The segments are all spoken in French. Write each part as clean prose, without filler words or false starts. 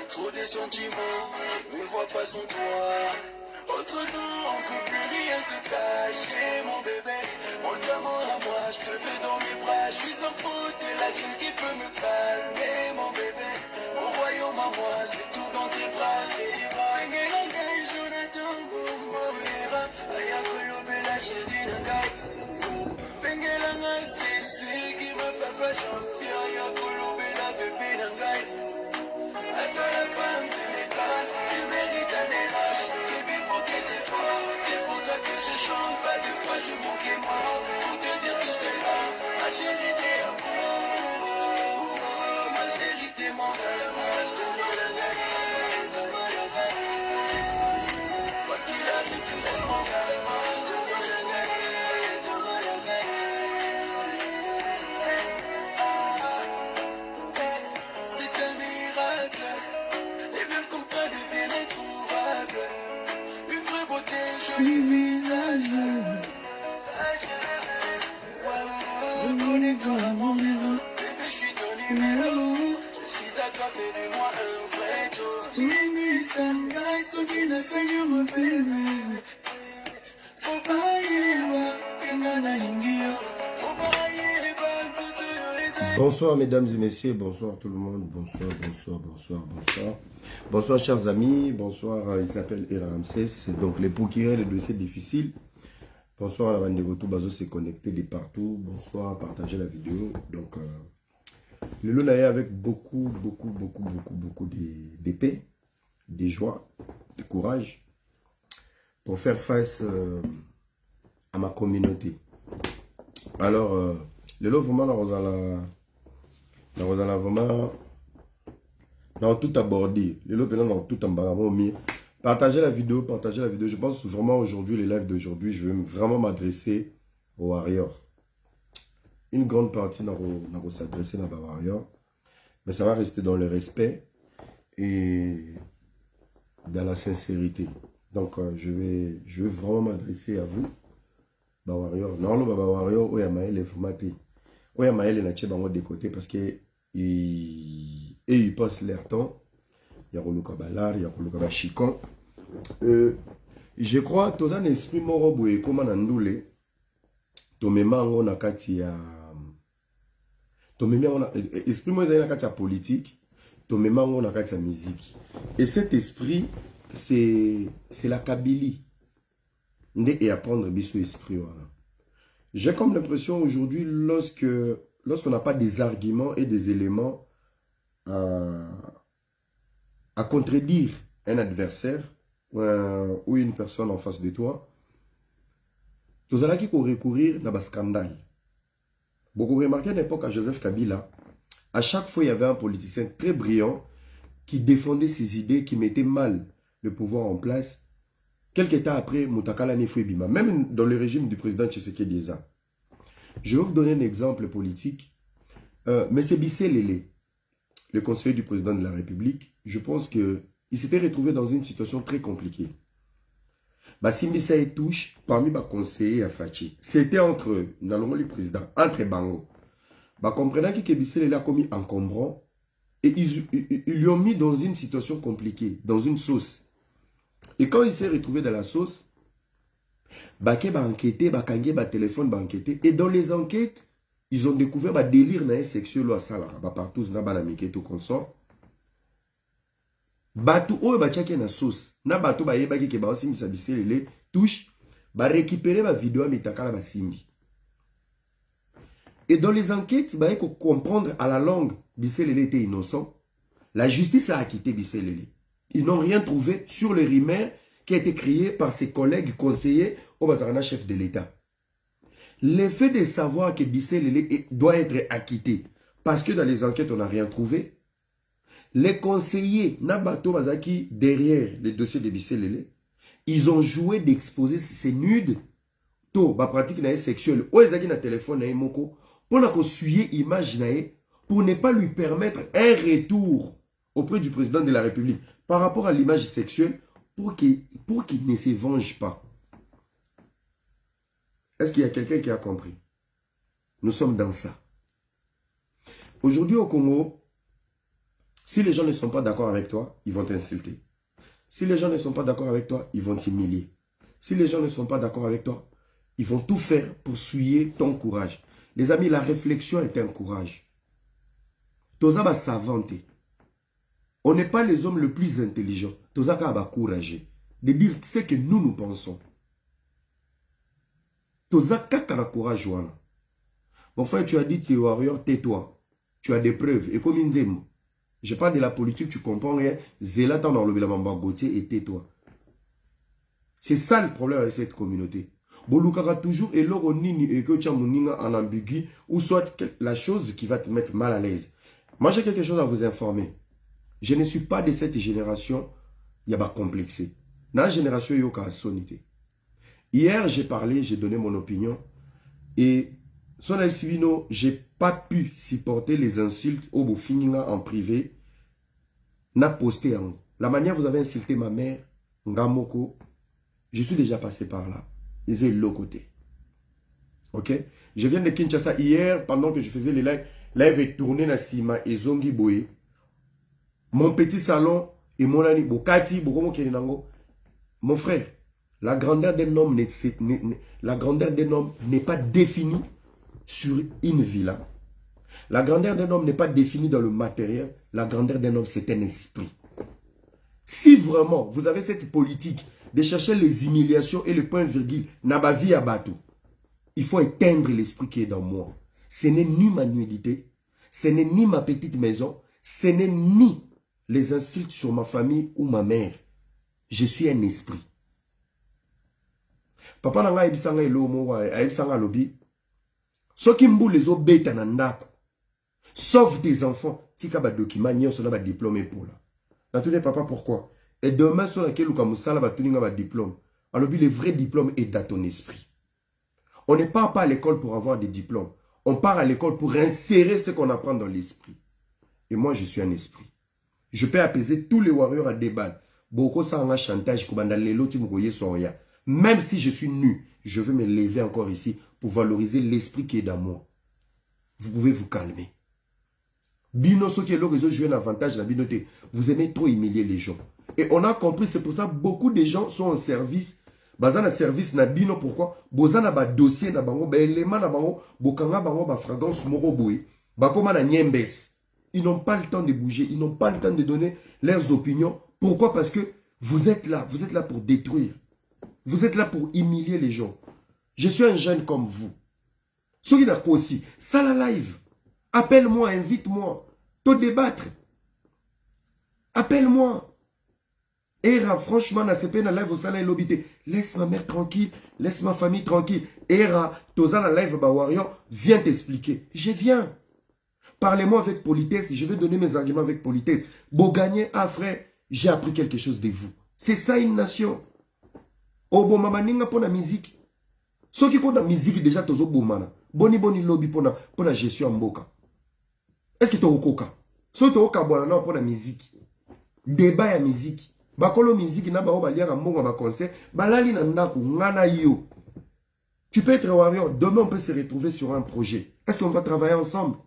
Trop des sentiments, je ne vois pas son toit. Entre nous, on peut plus rien se cacher, mon bébé. Mon diamant à moi, je te veux dans mes bras. Je suis sans faute, t'es la seule qui peut me calmer, mon bébé. Mon royaume à moi, c'est tout dans tes bras. Jonathan, Bombera, Ayakolo, Bella, Chérie, Nangai. Bengelanga, Cécile, qui me papa champion. Ayakolo, Bella, bébé, Nangai. À toi la femme de mes grâces, tu mérites un élage. J'ai vu pour tes efforts, c'est pour toi que je chante. Pas de fois je manque les morts, pour te dire que je te lave. Ma chérie t'es amour, ma chérie t'es mon rêve. Quoi qu'il arrive, tu restes mon rêve. Bonsoir mesdames et messieurs, bonsoir tout le monde, bonsoir. Bonsoir chers amis, bonsoir, il s'appelle Ramsès, donc les Poukiré, le dossier difficile. Bonsoir à la bande de Goto, Bazo s'est connecté de partout, bonsoir, partagez la vidéo. Donc, le lot est avec beaucoup d'épée, de joie, de courage pour faire face à ma communauté. Alors, le lot vraiment vraiment dans tout abordé. Le lot dans tout embarrassement. Partagez la vidéo. Je pense vraiment aujourd'hui, les lives d'aujourd'hui, je vais vraiment m'adresser aux warriors. Une grande partie n'a s'adresser à aux warriors, mais ça va rester dans le respect et dans la sincérité. Donc, je vais vraiment m'adresser à vous. Warrior. Non, le warrior, oui, Amaël est formaté. Oui, Amaël est nature de côté parce que il passe leur temps. Il y a le Kabalar, il y a le Chicon. Je crois que un esprit morobo et comme on ndoule, on a kati ya esprit mo na kati ya politique, on a kati ya musique. Et cet esprit, c'est la Kabylie. Et apprendre biso esprit voilà. J'ai comme l'impression aujourd'hui lorsqu'on n'a pas des arguments et des éléments à contredire un adversaire ou une personne en face de toi, tu as qu'il recourir à un scandale. Beaucoup remarqué à l'époque à Joseph Kabila, à chaque fois il y avait un politicien très brillant qui défendait ses idées, qui mettait mal le pouvoir en place. Quelques temps après, Moutakala Nefouibima, même dans le régime du président Tshisekedi Eza. Je vais vous donner un exemple politique. M. Bissé Lélé, le conseiller du président de la République, je pense qu'il s'était retrouvé dans une situation très compliquée. Simbisa et touche parmi les conseillers à Fachi. C'était entre le président, entre Bango. Comprenant que Bissé Lélé a commis encombrant et ils lui ont mis dans une situation compliquée, dans une sauce. Et quand il s'est retrouvé dans la sauce, Baké va enquêter, Bakangé va téléphone, va enquêter. Et dans les enquêtes, ils ont découvert un délire sexuel à Salara. Partout, na banamike tout consort. Batou ou bachake na sauce. Na batou ba yebaki ke ba osimbi sa biselele touche, ba récupérer ma vidéo mitakala ba simbi. Et dans les enquêtes, ba yeko comprendre à la longue, biselele était innocent. La justice a acquitté biselele. Ils n'ont rien trouvé sur le rumeur qui a été créé par ses collègues conseillers au Bazarana chef de l'État. Le fait de savoir que Bissé Lélé doit être acquitté, parce que dans les enquêtes, on n'a rien trouvé, les conseillers, Nabato Bazaki, derrière les dossiers de Bissé Lélé, ils ont joué d'exposer ces nudes, to, ba pratique sexuelle, ou ezaki na téléphone na moko, pour suyer image nae, pour ne pas lui permettre un retour auprès du président de la République par rapport à l'image sexuelle, pour qu'il ne se venge pas. Est-ce qu'il y a quelqu'un qui a compris? Nous sommes dans ça. Aujourd'hui au Congo, si les gens ne sont pas d'accord avec toi, ils vont t'insulter. Si les gens ne sont pas d'accord avec toi, ils vont t'humilier. Si les gens ne sont pas d'accord avec toi, ils vont tout faire pour souiller ton courage. Les amis, la réflexion est un courage. Toza va s'inventer. On n'est pas les hommes les plus intelligents. Toza va courager de dire ce que nous pensons. Toza kakara courage wana. Mon frère, tu as dit que tu es warrior, tais-toi. Tu as des preuves. Et comme Nzembo, je parle de la politique, tu comprends rien. Zélatan dans le Bilabamba Gauthier et tais-toi. C'est ça le problème avec cette communauté. Bolukara toujours et l'oro nini et que tu as en ambigu ou soit la chose qui va te mettre mal à l'aise. Moi j'ai quelque chose à vous informer. Je ne suis pas de cette génération il y a pas complexé. Dans la génération il y a sonité. Hier j'ai parlé, j'ai donné mon opinion et son Elsivino, j'ai pas pu supporter les insultes au Bofininga en privé. N'a posté en la manière vous avez insulté ma mère, Ngamoko. Je suis déjà passé par là. Et c'est l'autre côté. Ok? Je viens de Kinshasa hier, pendant que je faisais les lives. Live est tourné na Sima et Zongi Boye. Mon petit salon et mon ami Bokati, Bokomo Kelinango. Mon frère, la grandeur d'un homme n'est pas définie sur une villa. La grandeur d'un homme n'est pas définie dans le matériel. La grandeur d'un homme, c'est un esprit. Si vraiment vous avez cette politique de chercher les humiliations et le point virgule, n'a vie à bateau. Il faut éteindre l'esprit qui est dans moi. Ce n'est ni ma nullité, ce n'est ni ma petite maison, ce n'est ni les insultes sur ma famille ou ma mère. Je suis un esprit. Papa nanga ebisanga elomo ebisanga lobi. Soki mbou les obeta nandako. Sauf des enfants, tika ba document nyonso na ba diplôme pour là. N'attendez papa pourquoi? Et demain, sur laquelle Lukamusala va tenir un diplôme. Alors, le vrai diplôme est dans ton esprit. On ne part pas à l'école pour avoir des diplômes. On part à l'école pour insérer ce qu'on apprend dans l'esprit. Et moi, je suis un esprit. Je peux apaiser tous les warriors à débat. Beaucoup ça en chantage. Même si je suis nu, je veux me lever encore ici pour valoriser l'esprit qui est dans moi. Vous pouvez vous calmer. Bino, ce qui est là, jouer un avantage dans la binoté. Vous aimez trop humilier les gens. Et on a compris, c'est pour ça que beaucoup de gens sont en service. Bazan a service na bino, pourquoi? Bozan a ba dossier na bango, ba élément na bango, bokanga bango ba fragrance moro boui. Bakoma na niembes. Ils n'ont pas le temps de bouger, ils n'ont pas le temps de donner leurs opinions. Pourquoi? Parce que vous êtes là pour détruire. Vous êtes là pour humilier les gens. Je suis un jeune comme vous. Ceux qui n'ont pas aussi, ça la live. Appelle-moi, invite-moi. Te débattre. Appelle-moi. Era, franchement, na sepe na live au salon lobité. Laisse ma mère tranquille, laisse ma famille tranquille. Era, toza na live ba warrior, viens t'expliquer. Je viens. Parlez-moi avec politesse, je vais donner mes arguments avec politesse. Bon gagner, ah frère, j'ai appris quelque chose de vous. C'est ça une nation. Oh bon mama ninga pour la musique. Ceux qui font la musique déjà tozo bomana. Boni lobby pour la gestion en boka. Est-ce que tu as okoka? Ceux qui ont okoka pour la musique. Débat à musique. Bakolo musique na ba baliaka mbongo ba concert balali na ndako ngana yo. Tu peux être warrior, demain on peut se retrouver sur un projet. Est-ce qu'on va travailler ensemble?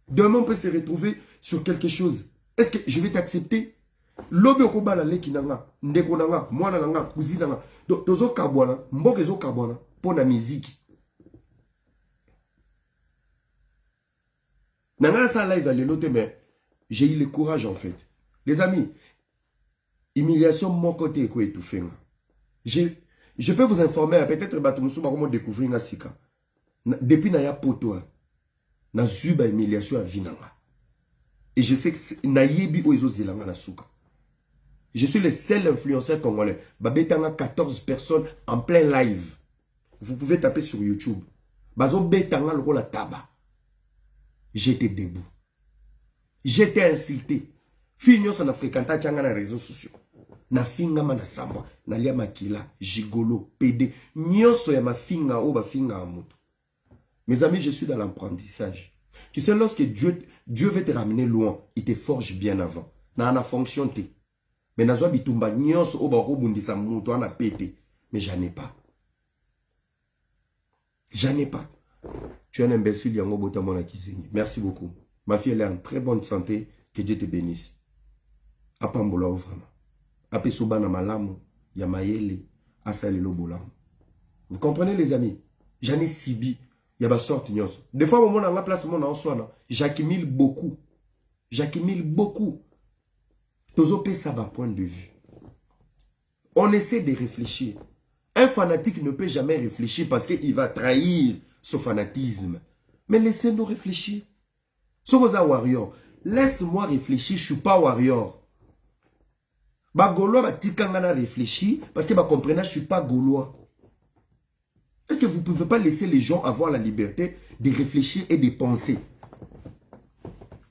Demain on peut se retrouver sur quelque chose. Est-ce que je vais t'accepter? Lobi okobala leki nanga, ndeko nanga, mwana nanga, cousine nanga. Tozo kabwana, mboke zo kabwana pour la musique. Nanga sa live à l'élote mais j'ai eu le courage en fait. Les amis, humiliation mon côté est étouffé. Je peux vous informer, peut-être que vous découvrir na sika. Depuis na ya poto, na zuba humiliation à vinanga. Et je sais que na yebi oizo zilanga na suka. Je suis le seul influenceur congolais. Babetanga 14 personnes en plein live. Vous pouvez taper sur YouTube. Bazo betanga le rôle à tabac. J'étais debout. J'étais insulté. Finyo son a fréquenté tchanga na réseaux sociaux. Na finga ma na samba, na lia makila, gigolo, PD. Nyoso ya ma finga o ba finga amutu. Mes amis, je suis dans l'apprentissage. Tu sais, lorsque Dieu veut te ramener loin, il te forge bien avant. Dans la fonction, mais dans bitumba nyos obako bundisa muto ana pété. Mais j'en ai pas. J'en ai pas. Tu es un imbécile, yango bota mona kizengi. Merci beaucoup. Ma fille, elle est en très bonne santé. Que Dieu te bénisse. Apambola vraiment. Apesoba na malamu, yamayele, asalelo bolam. Vous comprenez les amis? J'en ai sibi. Yaba sorti nyos. Des fois, mon en place, mon en soi, j'accumule beaucoup. J'accumule beaucoup. Tozopé ça va point de vue. On essaie de réfléchir. Un fanatique ne peut jamais réfléchir parce qu'il va trahir ce fanatisme. Mais laissez-nous réfléchir. Sokoza warrior. Laisse-moi réfléchir, je ne suis pas warrior. Ba Gaulois ba tikangana réfléchir parce que ba comprenez, je ne suis pas Gaulois. Est-ce que vous ne pouvez pas laisser les gens avoir la liberté de réfléchir et de penser?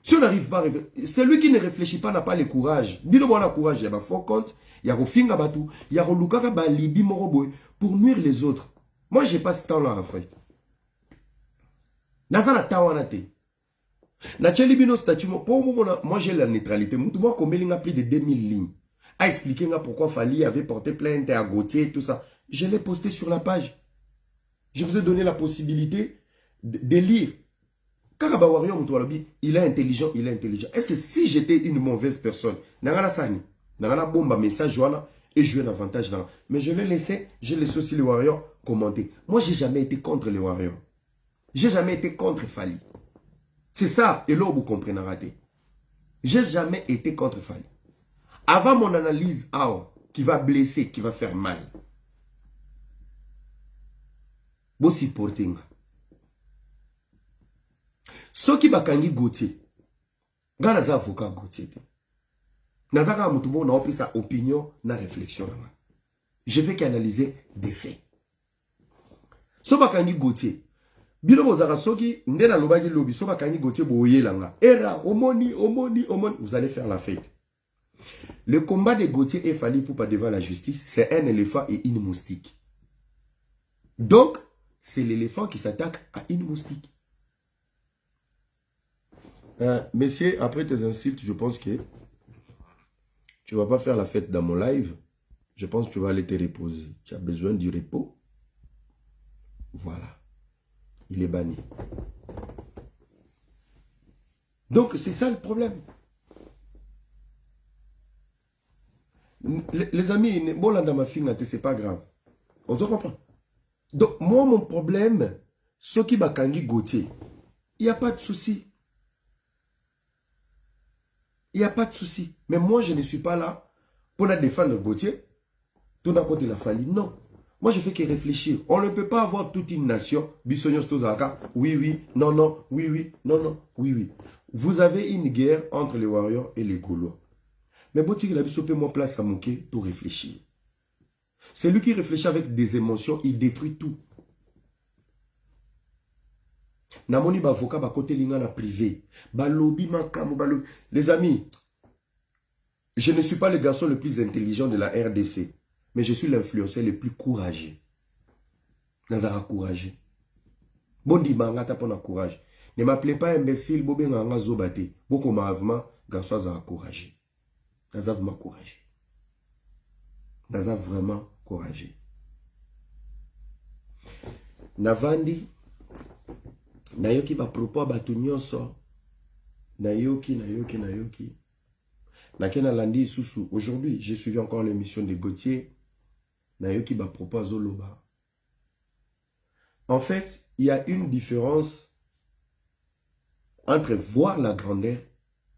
Si on n'arrive pas à réfléchir, celui qui ne réfléchit pas n'a pas le courage. Dis-le moi le courage, il y a faux compte, il y a finga batou, il y a lukaka ba libi moroboy pour nuire les autres. Moi, je n'ai pas ce temps-là en fait. Nazana tawanate. Na chelibino statut, moi j'ai la neutralité. Moi, comme il y a plus de 2000 lignes, a expliqué pourquoi Fali avait porté plainte à Gauthier, tout ça. Je l'ai posté sur la page. Je vous ai donné la possibilité de lire. Karaba Warrior, il est intelligent, il est intelligent. Est-ce que si j'étais une mauvaise personne, Nangana Sani, Nangana Bomba message Joana et jouer un avantage dans. Mais je l'ai laissé aussi les Warriors commenter. Moi, j'ai jamais été contre les Warriors. J'ai jamais été contre Fali. C'est ça, et là, vous comprenez raté. J'ai jamais été contre Fali. Avant mon analyse, qui va blesser, qui va faire mal. Vous supportez. Ce qui va kangi Gauthier, gana za avocat Gauthier. Nazaka mutubo na opi sa opinion na réflexion. Je vais qu'analyser des faits. Ce va kangi Gauthier. Bilo bozaka soki ndena lobaki lobi so ba kangi Gauthier boye langa. Era omoni. Vous allez faire la fête. Le combat de Gauthier et Fali Poupa devant la justice, c'est un éléphant et une moustique. Donc, c'est l'éléphant qui s'attaque à une moustique. Messieurs, après tes insultes, je pense que tu ne vas pas faire la fête dans mon live. Je pense que tu vas aller te reposer. Tu as besoin du repos. Voilà. Il est banni. Donc, c'est ça le problème. Les amis, bon là dans ma fille, c'est pas grave. On se comprend. Donc, moi, mon problème, ce qui va kangi Gauthier, il n'y a pas de souci. Il n'y a pas de souci. Mais moi, je ne suis pas là pour la défendre Gauthier. Tout d'un côté, la Fali. Non. Moi, je fais que réfléchir. On ne peut pas avoir toute une nation. Bissonios Tozaka. Oui, non, oui, non, oui. Vous avez une guerre entre les Warriors et les Gaulois. Mais Boti, il a bissopé moi place à Mouké pour réfléchir. C'est lui qui réfléchit avec des émotions, il détruit tout. Namoni ba avocat ba côté linga na privé. Ba lobby makamu ba lobby. Les amis, je ne suis pas le garçon le plus intelligent de la RDC, mais je suis l'influenceur le plus courageux. Nazara courageux. Bondi mangata pona courage. Ne m'appelez pas imbécile, bobé nganga zobate. Boko mavma garçon zara courageux. Nazara vraiment courageux. Nazara vraiment courageux. Navandi nayoki ba propos ba tunyoso nayoki nakena landi susu. Aujourd'hui, j'ai suivi encore l'émission de Gauthier nayoki ba propos zoloba. En fait, il y a une différence entre voir la grandeur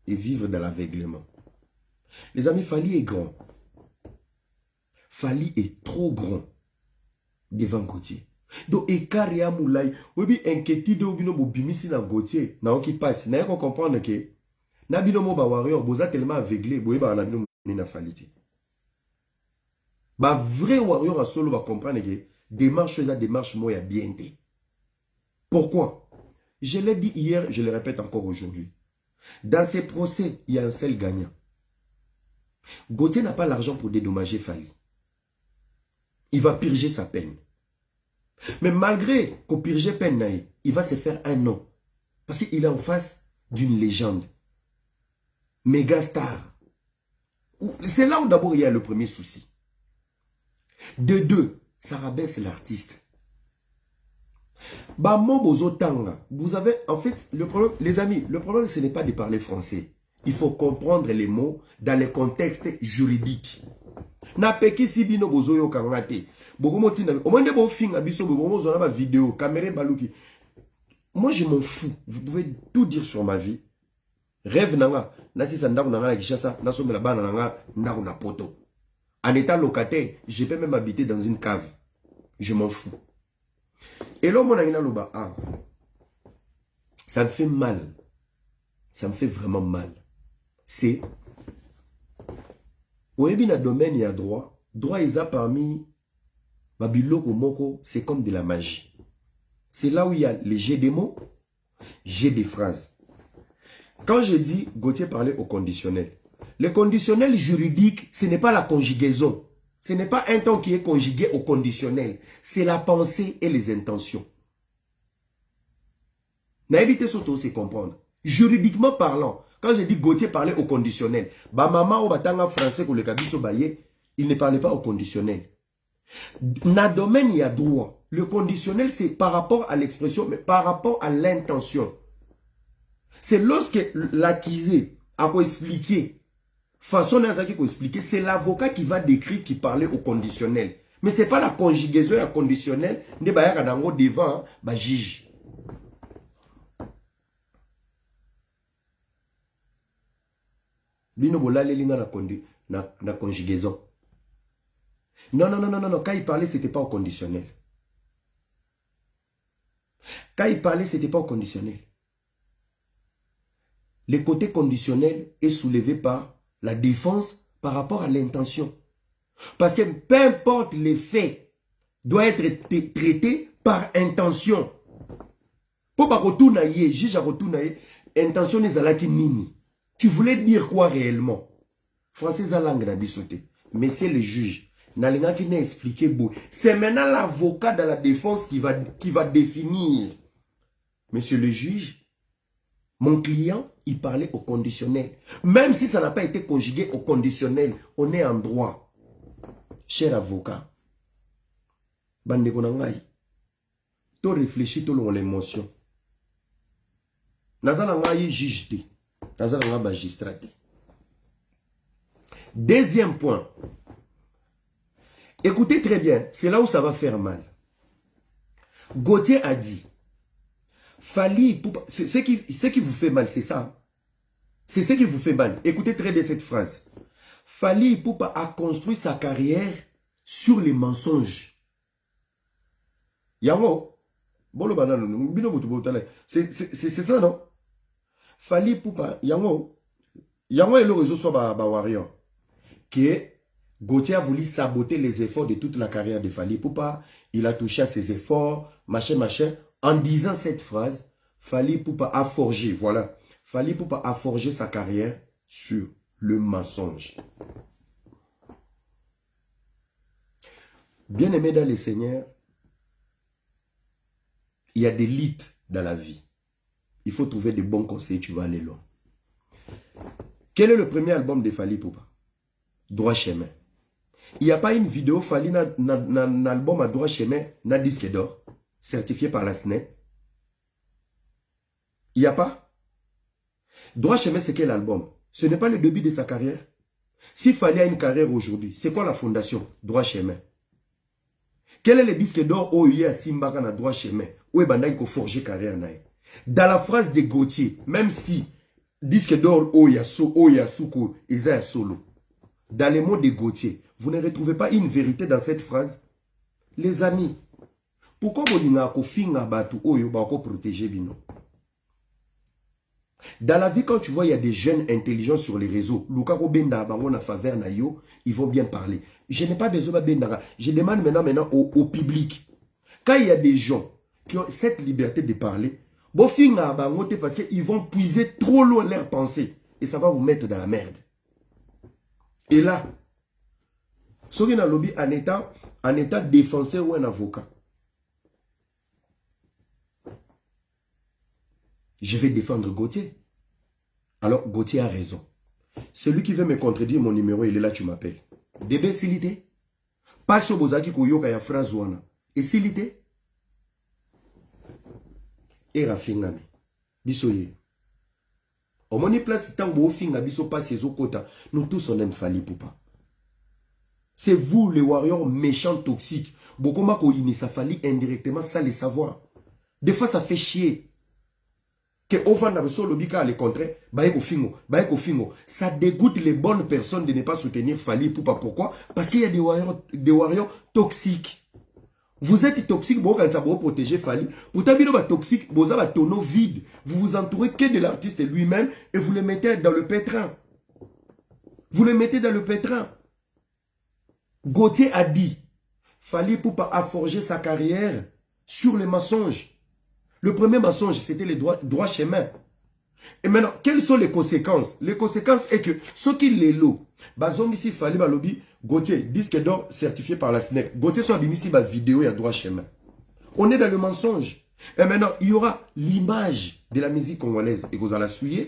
et vivre dans l'aveuglement. Les amis, Fali est grand. Fali est trop grand devant Gauthier. Donc, écart ya moulay, oui, inquiétude ou bino bimisi na Gauthier, na qui passe, na yako comprendre que, na bino mo ba warrior, boza tellement aveuglé, boye ba na bino na faliti. Ba vrai warrior a solo va comprendre que, démarche la démarche moya bien té. Pourquoi? Je l'ai dit hier, je le répète encore aujourd'hui. Dans ces procès, il y a un seul gagnant. Gauthier n'a pas l'argent pour dédommager Fali. Il va purger sa peine. Mais malgré qu'au purge peine, il va se faire un nom. Parce qu'il est en face d'une légende. Méga star. C'est là où d'abord il y a le premier souci. De deux, ça rabaisse l'artiste. Vous avez, en fait, le problème, les amis, le problème ce n'est pas de parler français. Il faut comprendre les mots dans le contexte juridique. Na peki si bino bozoyo kangate. Bogomotina, au moins de bon film abiso bogomo zona ba vidéo, caméra baluki. Moi je m'en fous. Vous pouvez tout dire sur ma vie. Rêve nanga, nasi sandaku nanga na Kishasa, na somela bana nanga ndaku na poto. En état locataire, je peux même habiter dans une cave. Je m'en fous. Et là, mon aïna loba, ah, ça me fait mal. Ça me fait vraiment mal. C'est, au na domaine, il y a droit. Droit, il y a parmi, Babiloko Moko, c'est comme de la magie. C'est là où il y a les jets des mots, jets des phrases. Quand je dis, Gauthier parlait au conditionnel. Le conditionnel juridique, ce n'est pas la conjugaison. Ce n'est pas un temps qui est conjugué au conditionnel. C'est la pensée et les intentions. N'a évité surtout c'est comprendre. Juridiquement parlant, quand je dis Gauthier parlait au conditionnel, ba maman ou batanga français pour le kabiso baye, il ne parlait pas au conditionnel. Dans le domaine, il y a droit. Le conditionnel, c'est par rapport à l'expression, mais par rapport à l'intention. C'est lorsque l'accusé a expliqué façon qu'on expliquer, c'est l'avocat qui va décrire qui parlait au conditionnel. Mais ce n'est pas la conjugaison à conditionnel devant le juge. Bino bola lelinga na conjugaison. Non. Quand il parlait, ce n'était pas au conditionnel. Quand il parlait, ce n'était pas au conditionnel. Le côté conditionnel est soulevé par la défense par rapport à l'intention. Parce que peu importe les faits, doit être traité par intention. Pour pas retourner, juge à retourner, intention n'est pas nini. Tu voulais dire quoi réellement? Français à langue d'abisoté. Monsieur le juge, n'alinga qui n'a expliqué beau. C'est maintenant l'avocat de la défense qui va définir. Monsieur le juge, mon client, il parlait au conditionnel. Même si ça n'a pas été conjugué au conditionnel, on est en droit. Cher avocat, bande konangai, to réfléchis to l'émotion. Nazalangai juge te, nazalangai magistrat te. Deuxième point. Écoutez très bien, c'est là où ça va faire mal. Gauthier a dit, Fally, ce qui vous fait mal, c'est ça. C'est ce qui vous fait mal. Écoutez très bien cette phrase. Fally Ipupa a construit sa carrière sur les mensonges. Yango, c'est ça, non? Fally Ipupa, Yango est le réseau sur Warrior. Que Gauthier a voulu saboter les efforts de toute la carrière de Fally Ipupa. Il a touché à ses efforts, machin. En disant cette phrase, Fally Ipupa a forgé, voilà. Fally Ipupa a forgé sa carrière sur le mensonge. Bien-aimé dans les seigneurs, il y a des lits dans la vie. Il faut trouver de bons conseils, tu vas aller loin. Quel est le premier album de Fally Ipupa? Droit chemin. Il n'y a pas une vidéo Fally un album à droit chemin, na disque d'or, certifié par la SNE. Il n'y a pas. Droit chemin, c'est quel album? Ce n'est pas le début de sa carrière. S'il fallait une carrière aujourd'hui, c'est quoi la fondation? Droit chemin. Quel est le disque d'or où il y a Simbaka na droit chemin? Où est-ce qu'il faut forger carrière? Dans la phrase de Gauthier, même si disque d'or où il y a Souko, il y a solo. Dans les mots de Gauthier, vous ne retrouvez pas une vérité dans cette phrase? Les amis, pourquoi vous n'avez pas protéger Bino? Dans la vie, quand tu vois, il y a des jeunes intelligents sur les réseaux. Ils vont bien parler. Je n'ai pas besoin de benda. Je demande maintenant au public. Quand il y a des gens qui ont cette liberté de parler, parce qu'ils vont puiser trop loin leurs pensées. Et ça va vous mettre dans la merde. Et là, Sorina Lobby en état défenseur ou un avocat, je vais défendre Gauthier. Alors, Gauthier a raison. Celui qui veut me contredire, mon numéro, il est là, tu m'appelles. Bébé Silité. Pas sur Bozaki Koyoka ya phrase wana. Et Silité. Et Rafingami. Bisoye. Au moni place, tant que vous finga biso passe les kota. Nous tous on aime Fally Ipupa. C'est vous, les warriors méchants, toxiques. Bokoma ko inisa Fally indirectement, ça les savoir. Des fois, ça fait chier. Que Ovan a besoin le contraire, ça dégoûte les bonnes personnes de ne pas soutenir Fally Ipupa. Pourquoi? Parce qu'il y a des warriors toxiques. Vous êtes toxique, vous protéger Fally. Pourtant, vous êtes toxique, vous avez un tonneau vide. Vous vous entourez que de l'artiste lui-même et vous le mettez dans le pétrin. Vous le mettez dans le pétrin. Gauthier a dit, Fally Ipupa a forgé sa carrière sur les mensonges. Le premier mensonge, c'était le droit chemin. Et maintenant, quelles sont les conséquences? Les conséquences est que ceux qui les louent, bazong ici Fally Balobi, Gauthier, disque d'or certifié par la SNEC. Gauthier soit ici ma vidéo et à droit chemin. On est dans le mensonge. Et maintenant, il y aura l'image de la musique congolaise et vous allez la suivre.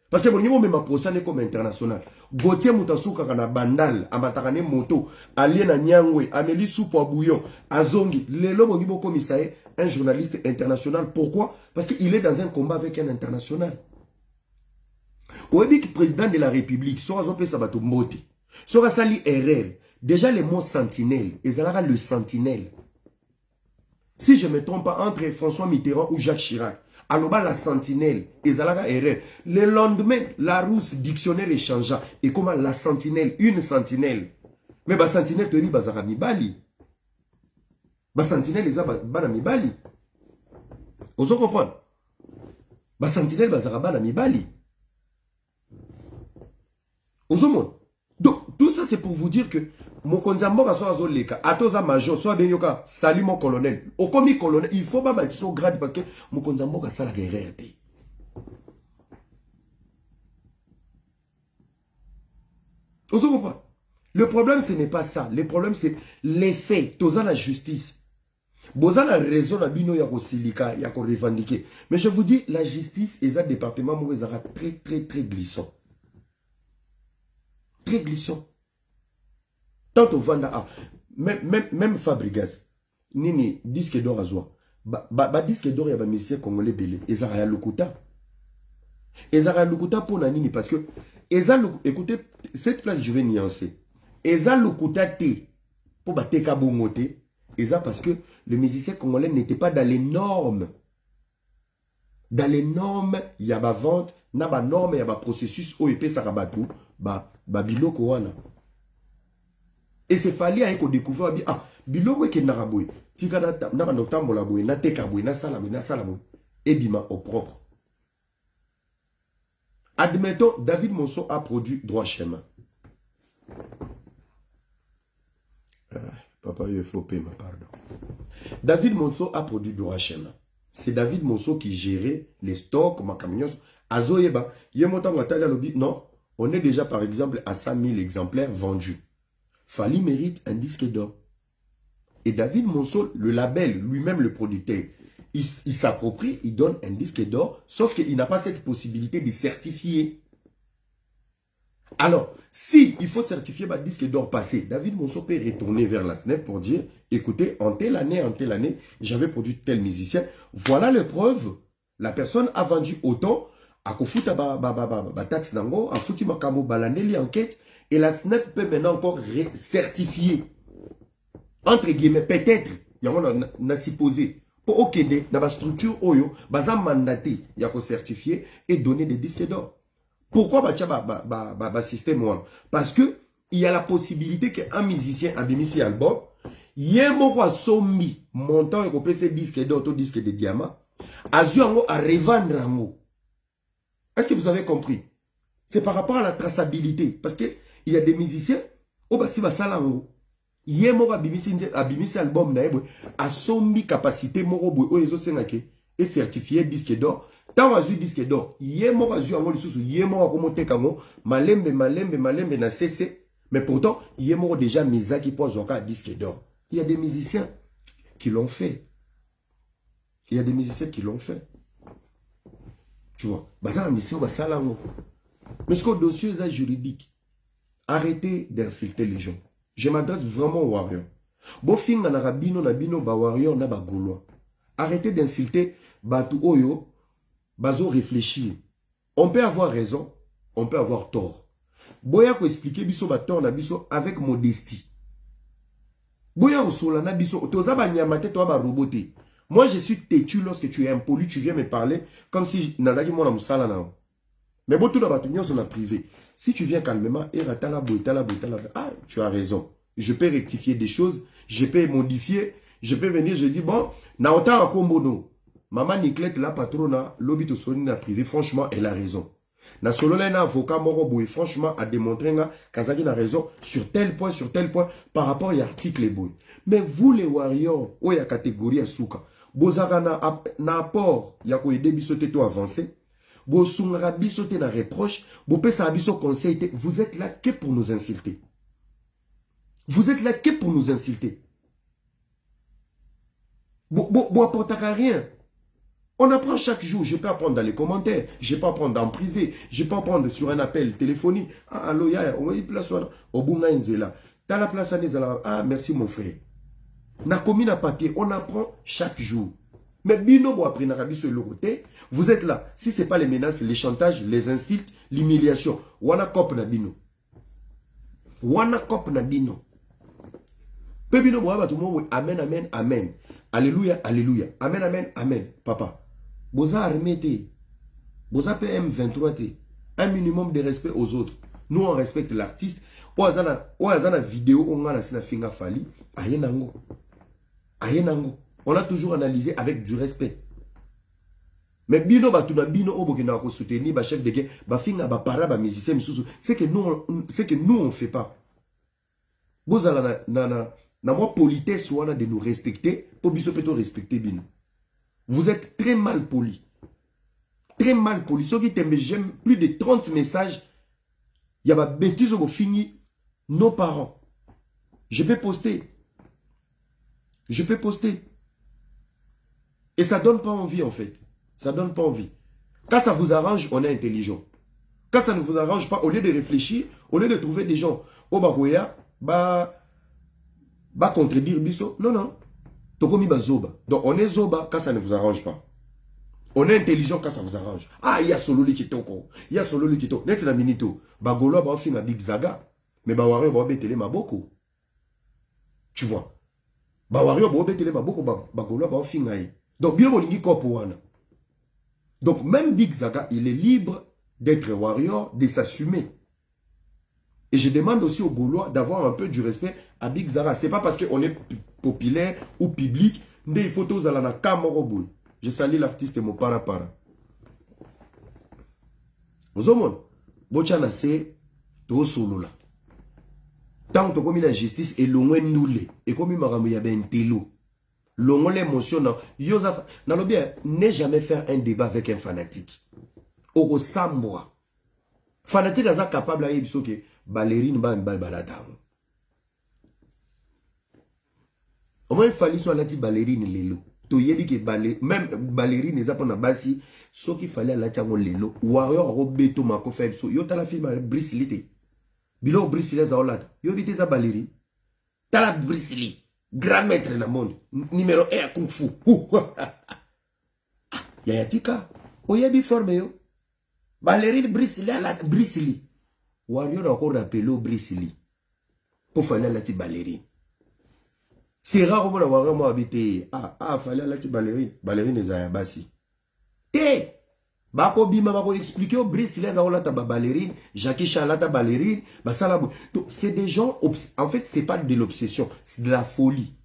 Parce que mon niveau même procès comme international. Gauthier Moutasuka kana bandal, amatakane moto, alien à Nyangwe, Amélie Soupo bouillon, Azongi, lelo mon niveau commissaire, un journaliste international. Pourquoi? Parce qu'il est dans un combat avec un international. Au début, le président de la République, sera zompé sabato mbote, sera sali erreur. Déjà les mots sentinelle, et ça le sentinelle. Si je ne me trompe pas, entre François Mitterrand ou Jacques Chirac, alors la sentinelle, et ça erreur. Le lendemain, la rousse dictionnaire est changea. Et comment la sentinelle, une sentinelle. Mais la sentinelle te dit, bazara mibali. La sentinelle, les bana mibali. Vous comprenez? La sentinelle, bazara bana mibali. Donc, tout ça, c'est pour vous dire que mon konzamboka soit azoleka, atoza major, soit benyoka, sali mon colonel. Au commis colonel, il faut pas mettre son grade parce que mon konzamboka ça la guerre. Vous comprenez? Le problème, ce n'est pas ça. Le problème, c'est les faits. Toza la justice. Boza la raison à bino ya kosilika, ya ko revendiquer. Mais je vous dis, la justice est un département où ils sera très, très, très glissant. Très glissant. Tant au Vanda, même Fabregas, Nini, disque d'or à Zoa. Disque d'or, il y a des musiciens congolais belé. Et ça a Lukuta. Et ça a Lukuta pour Nini, parce que, écoutez, cette place, je vais nuancer. Et ça Lukuta T, pour battre Kabongote, et ça parce que le musicien congolais n'était pas dans les normes. Dans les normes, il y a ma vente, il y a ma norme, il y a ma processus, OEP, Sarabatu, Biloko wana. Et c'est fallu à découvrir, ah, Biloko est naraboué, Tika n'a notambola boué, na tekaboué, na salaboué, et bima au propre. Admettons, David Monceau a produit droit chemin. Papa, il faut payer ma pardon. David Monceau a produit droit chemin. C'est David Monceau qui gérait les stocks, ma camion. Azoyeba, non, on est déjà par exemple à 100 000 exemplaires vendus. Fally mérite un disque d'or. Et David Monceau, le label, lui-même le producteur, il s'approprie, il donne un disque d'or, sauf qu'il n'a pas cette possibilité de certifier. Alors, si il faut certifier ma disque d'or passé, David Monceau peut retourner vers la SNEP pour dire, écoutez, en telle année, j'avais produit tel musicien. Voilà les preuves. La personne a vendu autant, à kofuta taxe nango, a fouti makamo balandeli enquête, et la SNEP peut maintenant encore certifier. Entre guillemets, peut-être, il y a supposé. Pour okende, dans la structure oyo, baza mandaté, il y a certifier et donner des disques d'or. Pourquoi système one? Parce que il y a la possibilité qu'un musicien a mis un album, il y a un sommi montant et qu'on ces disques d'or, tout disque de diamant, à revendre. Est-ce que vous avez compris? C'est par rapport à la traçabilité. Parce que il y a des musiciens, si va salango. Il y a un album à sommi capacité moro et certifié disque d'or. Tant que disque d'or, malembe na cessé, mais pourtant, il y a déjà misa qui pose un disque d'or. Il y a des musiciens qui l'ont fait. Il y a des musiciens qui l'ont fait. Tu vois. Bazar mission basalango. Mais ce que le dossier est juridique. Arrêtez d'insulter les gens. Je m'adresse vraiment aux warriors. Bofinga na rabino na bino ba warrior na ba gaulois. Arrêtez d'insulter batu oyo bazo réfléchir. On peut avoir raison, on peut avoir tort. Boya ko expliquer biso ba tort na biso avec modestie. Boya osola na biso toza ba nyamate to ba roboter. Moi je suis têtu lorsque tu es impoli, tu viens me parler comme si nazaki mona musala na. Mais bon tout na batu nyonso na privé. Si tu viens calmement et ratala boitala ah tu as raison. Je peux rectifier des choses, je peux modifier, je peux venir, je dis bon, na ota akombono. Maman Niclette la patrona l'obito soni na privé, franchement elle a raison. Na solo là un avocat moro boy franchement a démontré nga Kazaki a raison sur tel point par rapport à l'article boy. Mais vous les warriors, ou ya catégorie asuka, bozaka na apport ya ko aider biso te to avancer. Bosunga biso te na reproche, bopesa biso conseil, vous êtes là que pour nous insulter. Vous êtes là que pour nous insulter. Bon, apportera rien. On apprend chaque jour. Je peux apprendre dans les commentaires. Je peux apprendre en privé. Je peux apprendre sur un appel téléphonique. Ah, allô, ya, on va y placer. Au bunga nzela. T'as la place à Nizala. Ah, merci mon frère. Na commis na papier. On apprend chaque jour. Mais bino bo appris na rabi sur le côté. Vous êtes là. Si ce n'est pas les menaces, les chantages, les insultes, l'humiliation. Wana kop na bino. Wana kop na bino. Pebino boaba tout le monde, amen, amen, amen. Alléluia, alléluia. Amen, amen, amen. Papa. Boza armé. Boza PM23. Un minimum de respect aux autres. Nous, on respecte l'artiste. Oazana vidéo, on a la finga fali. Ayenango. Ayenango. On a toujours analysé avec du respect. Mais bino batuna bino obokina ko soutenir ba chef de guerre, ba finga ba para ba musicien misusu. C'est que nous on fait pas. Bozala na moi politesse wana de nous respecter pour biso peto respecter bino. Vous êtes très mal poli. Très mal poli. Ceux qui t'aiment, j'aime plus de 30 messages. Il y a ma bêtise au fini nos parents. Je peux poster. Je peux poster. Et ça donne pas envie en fait. Ça donne pas envie. Quand ça vous arrange, on est intelligent. Quand ça ne vous arrange pas, au lieu de réfléchir, au lieu de trouver des gens au bagoya, contredire biso. Non, non. Tokomi ba zoba. Donc on est zoba quand ça ne vous arrange pas. On est intelligent quand ça vous arrange. Ah, il y a solo li kitoko. Il y a solo li kitoko. Next la minito. Bagolo ba finga big zaga. Mais ba wario ba betele maboko. Tu vois. Ba wario ba betele maboko bagolo ba finga yi. Donc bien molingi kopo wana. Donc même Big Zaga, il est libre d'être warrior, de s'assumer. Et je demande aussi aux Gaulois d'avoir un peu du respect à Big Zaga. Ce n'est pas parce qu'on est populaire ou public, mais il faut tous aller dans Kamoroboul. Je salue l'artiste mon para. Vous avez Bochana c'est tout solo là. Tant que comme la justice est loin nous et comme il m'a ramené à ben télo. L'on l'émotion, ne jamais faire un débat avec un fanatique. Au samboa. Fanatique est capable de dire que ballerine ba balbalata. Au moins il fallait soit la ballerine lelo. To yedi que même ballerine n'est pas na basi, ce qu'il fallait la tiango lelo. Warrior robeto mako fait so yo ta la film brisilité. Bilo brisilé za olata. Yo vite za ballerine. Ta la brisilité. Grand maître dans le monde. Numéro 1 à Kung Fu. Yayatika. Oyebi forme yo. Ballerine Brisili à la Brisili. Warrior encore rappelé au Brisili. Pour faire la petite ballerine. C'est rare comment la warrior m'a habité. Fallait la petite ballerine. Ballerine est à Bassi. Té. Bako bima bako expliquer au Brisili à la ballerine. Jackie Chalata ballerine. C'est des gens. En fait, c'est pas de l'obsession. C'est de la folie.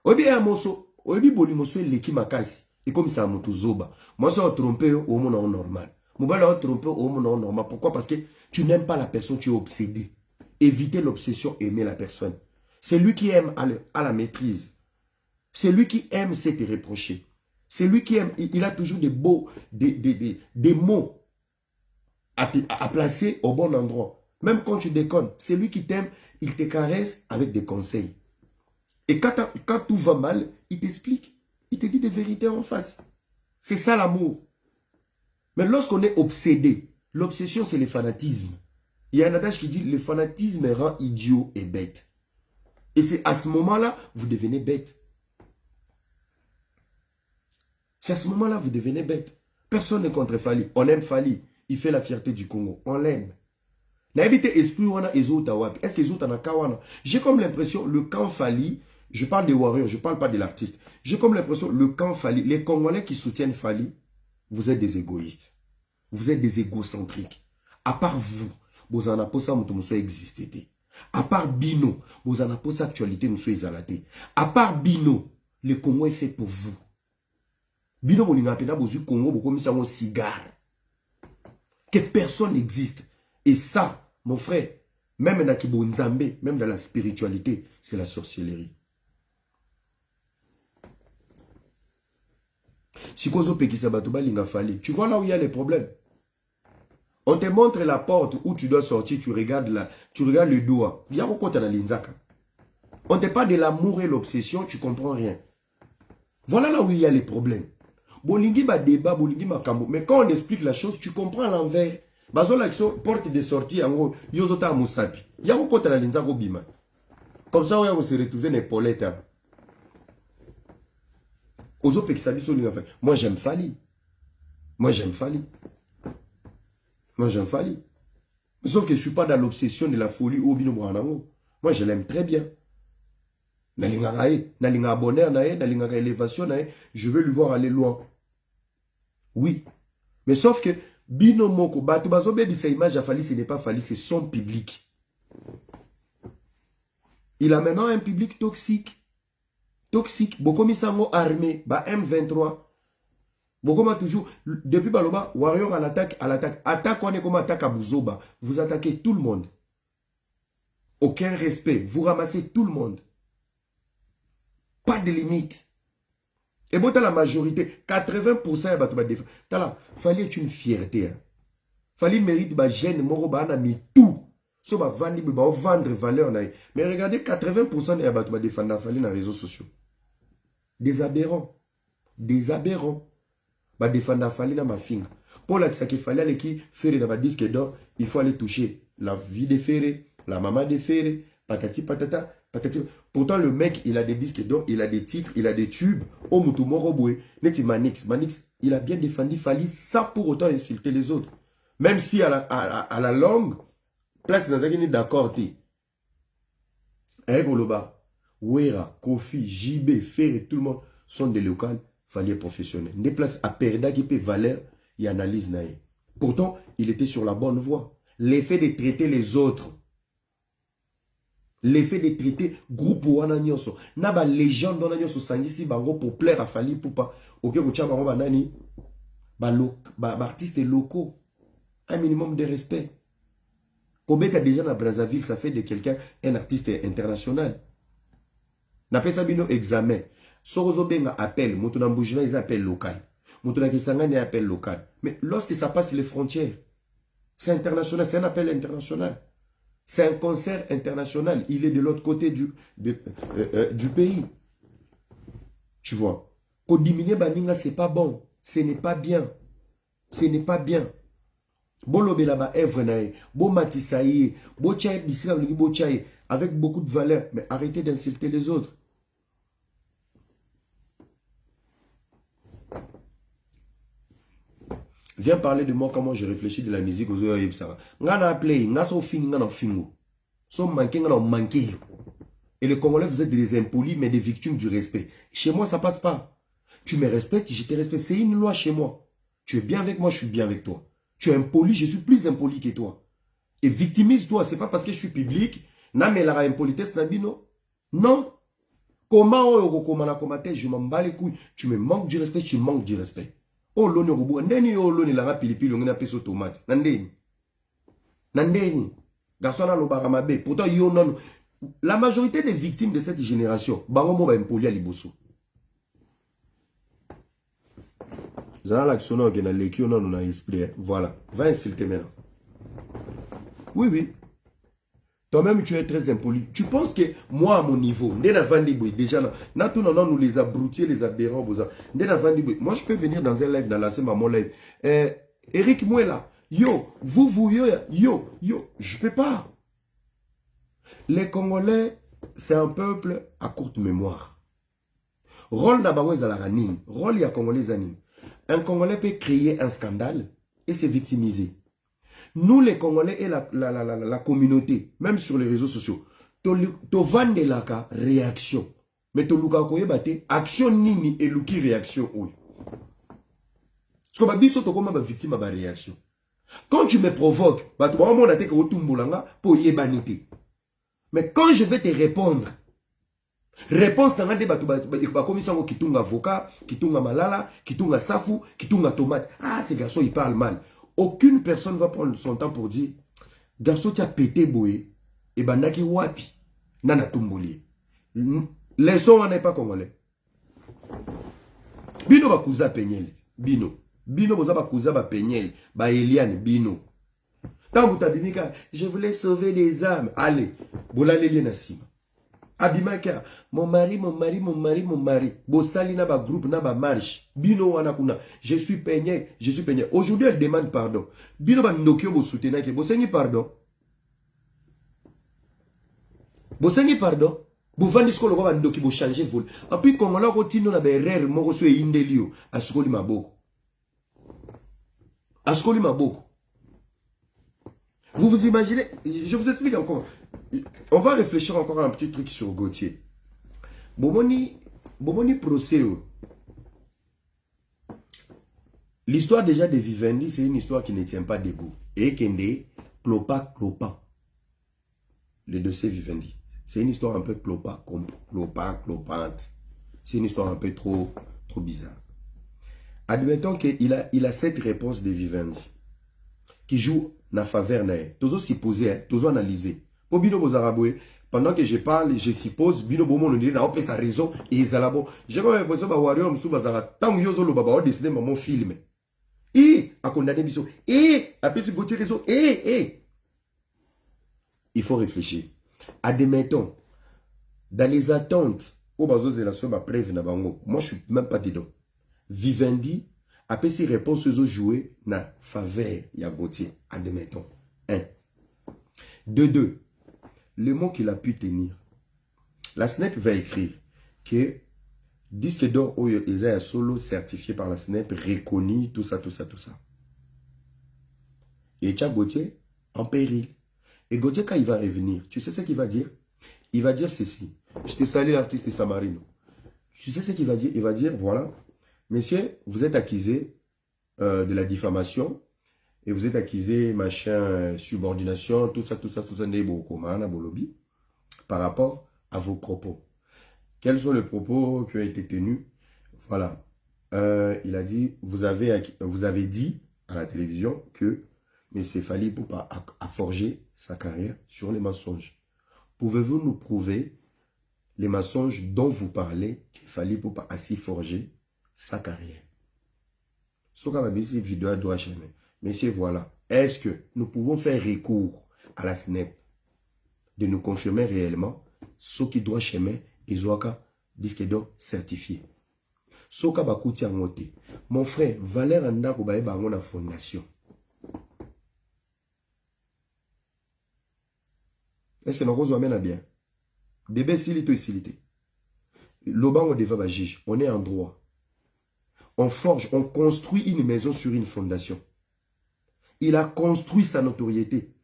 Obi un mosso. Obi boli mosso leki makasi. Et comme ça, mon zoba. Moi, ça a trompé au monde normal. Moi, ça a trompé au monde normal. Pourquoi? Parce que tu n'aimes pas la personne, tu es obsédé. Éviter l'obsession, aimer la personne. C'est lui qui aime à la maîtrise. C'est lui qui aime s'être reproché. C'est lui qui aime, il a toujours des mots à placer au bon endroit. Même quand tu déconnes, c'est lui qui t'aime, il te caresse avec des conseils. Et quand tout va mal, il t'explique. Il te dit des vérités en face. C'est ça l'amour. Mais lorsqu'on est obsédé, l'obsession c'est le fanatisme. Il y a un adage qui dit le fanatisme rend idiot et bête. Et c'est à ce moment-là, vous devenez bête. C'est à ce moment-là, vous devenez bête. Personne n'est contre Fali. On aime Fali. Il fait la fierté du Congo. On l'aime. Est-ce que les autres j'ai comme l'impression, le camp Fali, je parle des Warriors, je ne parle pas de l'artiste. J'ai comme l'impression, le camp Fali, les Congolais qui soutiennent Fali, vous êtes des égoïstes. Vous êtes des égocentriques. À part vous en avez pas ça, vous existé. À part Bino, vous en avez pas ça, actualité, nous sommes exalatés. À part Bino, le Congo est fait pour vous. Bino, vous n'avez pas besoin de Congo, vous commettez un cigare. Que personne n'existe. Et ça, mon frère, même dans Kibo Nzambe, même dans la spiritualité, c'est la sorcellerie. Si tu vois là où il y a les problèmes. On te montre la porte où tu dois sortir, tu regardes le doigt. Il y a beaucoup de l'inzaka. On te parle de l'amour et l'obsession, tu ne comprends rien. Voilà là où il y a les problèmes. Bolingi ba débat, bolingi ma kambo. Mais quand on explique la chose, tu comprends l'envers. Bazo la porte de sortie en gros, yozota musapi. Il y a beaucoup de l'inzaka bima. Comme ça, on va se retrouver dans les polettes. Moi j'aime Fali. Moi j'aime Fali. Moi j'aime Fali. Sauf que je ne suis pas dans l'obsession de la folie au bino branamo. Moi je l'aime très bien. Nalinga bonheur nalinga élévation je veux lui voir aller loin. Oui. Mais sauf que bino moko bato bazo bebi sa image à Fali, ce n'est pas Fali, c'est son public. Il a maintenant un public toxique. Toxique. Bokomi sango armé, ba M23. Bokoma toujours, depuis Baloba, Warrior à l'attaque, Attaque, on est comme attaque à Bouzoba. Vous attaquez tout le monde. Aucun respect. Vous ramassez tout le monde. Pas de limite. Et bon, la majorité, 80% est battu. Fali est une fierté. Fali mérite ba gêne, moro ba anami tout. So ba vendre valeur. Mais regardez, 80% est battu défendre Fali dans les réseaux sociaux. Des aberrants. Des aberrants. Ba défendre Fali dans ma finger. Pour la qui fallait aller qui faire dans ma disque d'or, il faut aller toucher la vie de Ferré, la maman de Ferré, patati patata, patati. Pourtant le mec, il a des disques d'or, il a des titres, il a des tubes. Oh Mutumoro Boué, Neti Manix, il a bien défendu Fali sans pour autant insulter les autres. Même si à la longue, place dans un d'accord. Goloba, Ouera, Kofi, JB, Ferré, tout le monde sont des locales. Fali est professionnel. Des places à Perda qui peut valer, il analyse naïe. Pourtant, il était sur la bonne voie. L'effet de traiter les autres. L'effet de traiter groupe wana nyonso. Naba légende wana nyonso sangisi bango pour plaire à Fali pour pas. Ok, kocha bango banani. Artistes locaux. Un minimum de respect. Kobeta déjà dans Brazzaville, ça fait de quelqu'un un artiste international. N'appelle ça bino examen. Sorozo benga appel, Moutona Mboujina, ils appellent local. Moutona Kisangani appelle local. Mais lorsque ça passe les frontières, c'est international, c'est un appel international. C'est un concert international. Il est de l'autre côté du pays. Tu vois. Kodimine Baninga, c'est pas bon. Ce n'est pas bien. Ce n'est pas bien. Bon lobelaba evrenae, bon matisaïe, bon tchaï, bon tchaï, avec beaucoup de valeur. Mais arrêtez d'insulter les autres. Viens parler de moi, comment je réfléchis de la musique aux oreilles. Ngana play, ngaso fing, ngana fingo. So manqué, ngana manqué. Et les Congolais, vous êtes des impolis, mais des victimes du respect. Chez moi, ça passe pas. Tu me respectes, je te respecte. C'est une loi chez moi. Tu es bien avec moi, je suis bien avec toi. Tu es impoli, je suis plus impoli que toi. Et victimise-toi, c'est pas parce que je suis public. Na mais la impolitesse nabino. Non. Comment je m'en bats les couilles. Tu me manques du respect, tu manques du respect. Oh l'oni robo, ndeni oh l'oni la pilipili on a peso tomate. Nandeni. Nandeni. Garçon a l'obaramabe. Pourtant yo non. La majorité des victimes de cette génération, bango mo ba impoli à liboso. Zana l'action on a l'équipe on a esprit. Voilà. Va insulter maintenant. Oui oui. Toi-même, tu es très impoli. Tu penses que moi, à mon niveau, déjà, nous les abrutis, les aberrants, moi, je peux venir dans un live, dans la scène, mon live. Eric Mouela, yo, vous, yo, je peux pas. Les Congolais, c'est un peuple à courte mémoire. Rôle d'Abango Zalaraning, rôle ya Congolais Zaning. Un Congolais peut créer un scandale et se victimiser. Nous, les Congolais et la communauté, même sur les réseaux sociaux, to vande la réaction. Mais to luka koye bate, action nini et luki réaction oui. Parce que biso to koma ba victime ba réaction. Quand tu me provoques, bah tu vas mon attaque au tumbolanga pour yebanité. Mais quand je vais te répondre, réponse dans des bateaux, bah comme ça kitunga avocat, kitunga malala, kitunga safu, kitunga tomate. Ah ces garçons ils parlent mal. Aucune personne va prendre son temps pour dire garçon tu as pété boé et bandaki wapi nana tumboli. Les sons on n'est pas congolais. Bino bakuza penyel, bino. Bino boza bakuza ba penyel, ba Eliane bino. Tant vous tabimika, je voulais sauver des âmes. Allez, bolaleli na sima. Abimaka, mon mari. Bosali na ba groupe na ba marche. Bino wana kuna, je suis penyel. Aujourd'hui elle demande pardon. Bino ba ndokyo bo soutenake, bosengi pardon. Bosengi pardon. Bouvandi sko loko ba ndoki bo changer vol. En puis Congolais ko tino na ba erreur moko so indelio, askoli maboko. Askoli maboko. Vous vous imaginez, je vous explique encore. On va réfléchir encore à un petit truc sur Gauthier. Bomoni procès. L'histoire déjà de Vivendi, c'est une histoire qui ne tient pas debout. Et Kende, clopant. Le dossier Vivendi. C'est une histoire un peu clopante. C'est une histoire un peu trop bizarre. Admettons qu'il a cette réponse de Vivendi qui joue na faveur nae. Toujours supposer, toujours analyser. Pour Bino Bozaraboué, pendant que je parle, je suppose Bino Bomo le dit na sa raison et ils ont bon. J'ai comme l'impression que Warrior Msou Bazara tant yozo lo baba décidé mon film. Et a condamné Biso. Et après ce Gauthier raison. Et il faut réfléchir. Admettons dans les attentes au bazo de la soba preuve na bango. Moi je suis même pas dedans. Vivendi, après ces réponses aux jouer na faveur ya Gauthier, admettons. 1. De 2. Le mot qu'il a pu tenir. La SNEP va écrire que disque d'or ou un solo certifié par la SNEP, reconnu, tout ça. Et tu as Gauthier en péril. Et Gauthier, quand il va revenir, tu sais ce qu'il va dire? Il va dire ceci. Je te salue l'artiste Samarino. Tu sais ce qu'il va dire? Il va dire, voilà. Monsieur, vous êtes accusé de la diffamation et vous êtes accusé, machin, subordination, tout ça, par rapport à vos propos. Quels sont les propos qui ont été tenus? Voilà. Il a dit, vous avez dit à la télévision que M. Fally Ipupa a forgé sa carrière sur les mensonges. Pouvez-vous nous prouver les mensonges dont vous parlez que Fally Ipupa a si forgé sa carrière? Ce qu'on a dit, c'est vidéo à droit chemin. Messieurs, voilà. Est-ce que nous pouvons faire recours à la SNEP de nous confirmer réellement ce qui doit chemin et Zouaka disque d'or certifié? Soka Bakouti a monté. Mon frère, Valère Andako Bae Bango na fondation. Est-ce que nous avons bien? Débé silito et silité. L'Oban on devait juge. On est en droit. On forge, on construit une maison sur une fondation. Il a construit sa notoriété.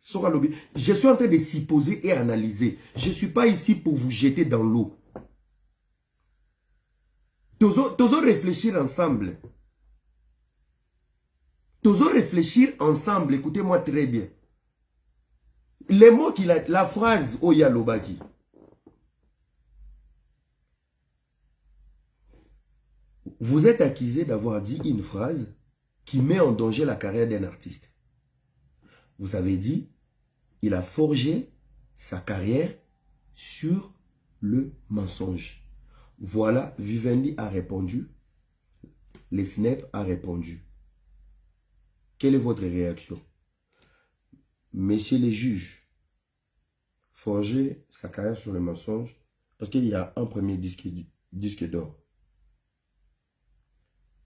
Je suis en train de s'y poser et analyser. Je ne suis pas ici pour vous jeter dans l'eau. Tous réfléchir ensemble. Tous réfléchir ensemble. Écoutez-moi très bien. Les mots qu'il a, la phrase Oya Lobaki. Vous êtes accusé d'avoir dit une phrase qui met en danger la carrière d'un artiste. Vous avez dit, il a forgé sa carrière sur le mensonge. Voilà, Vivendi a répondu. Les SNEP a répondu. Quelle est votre réaction? Messieurs les juges, forger sa carrière sur le mensonge, parce qu'il y a un premier disque d'or.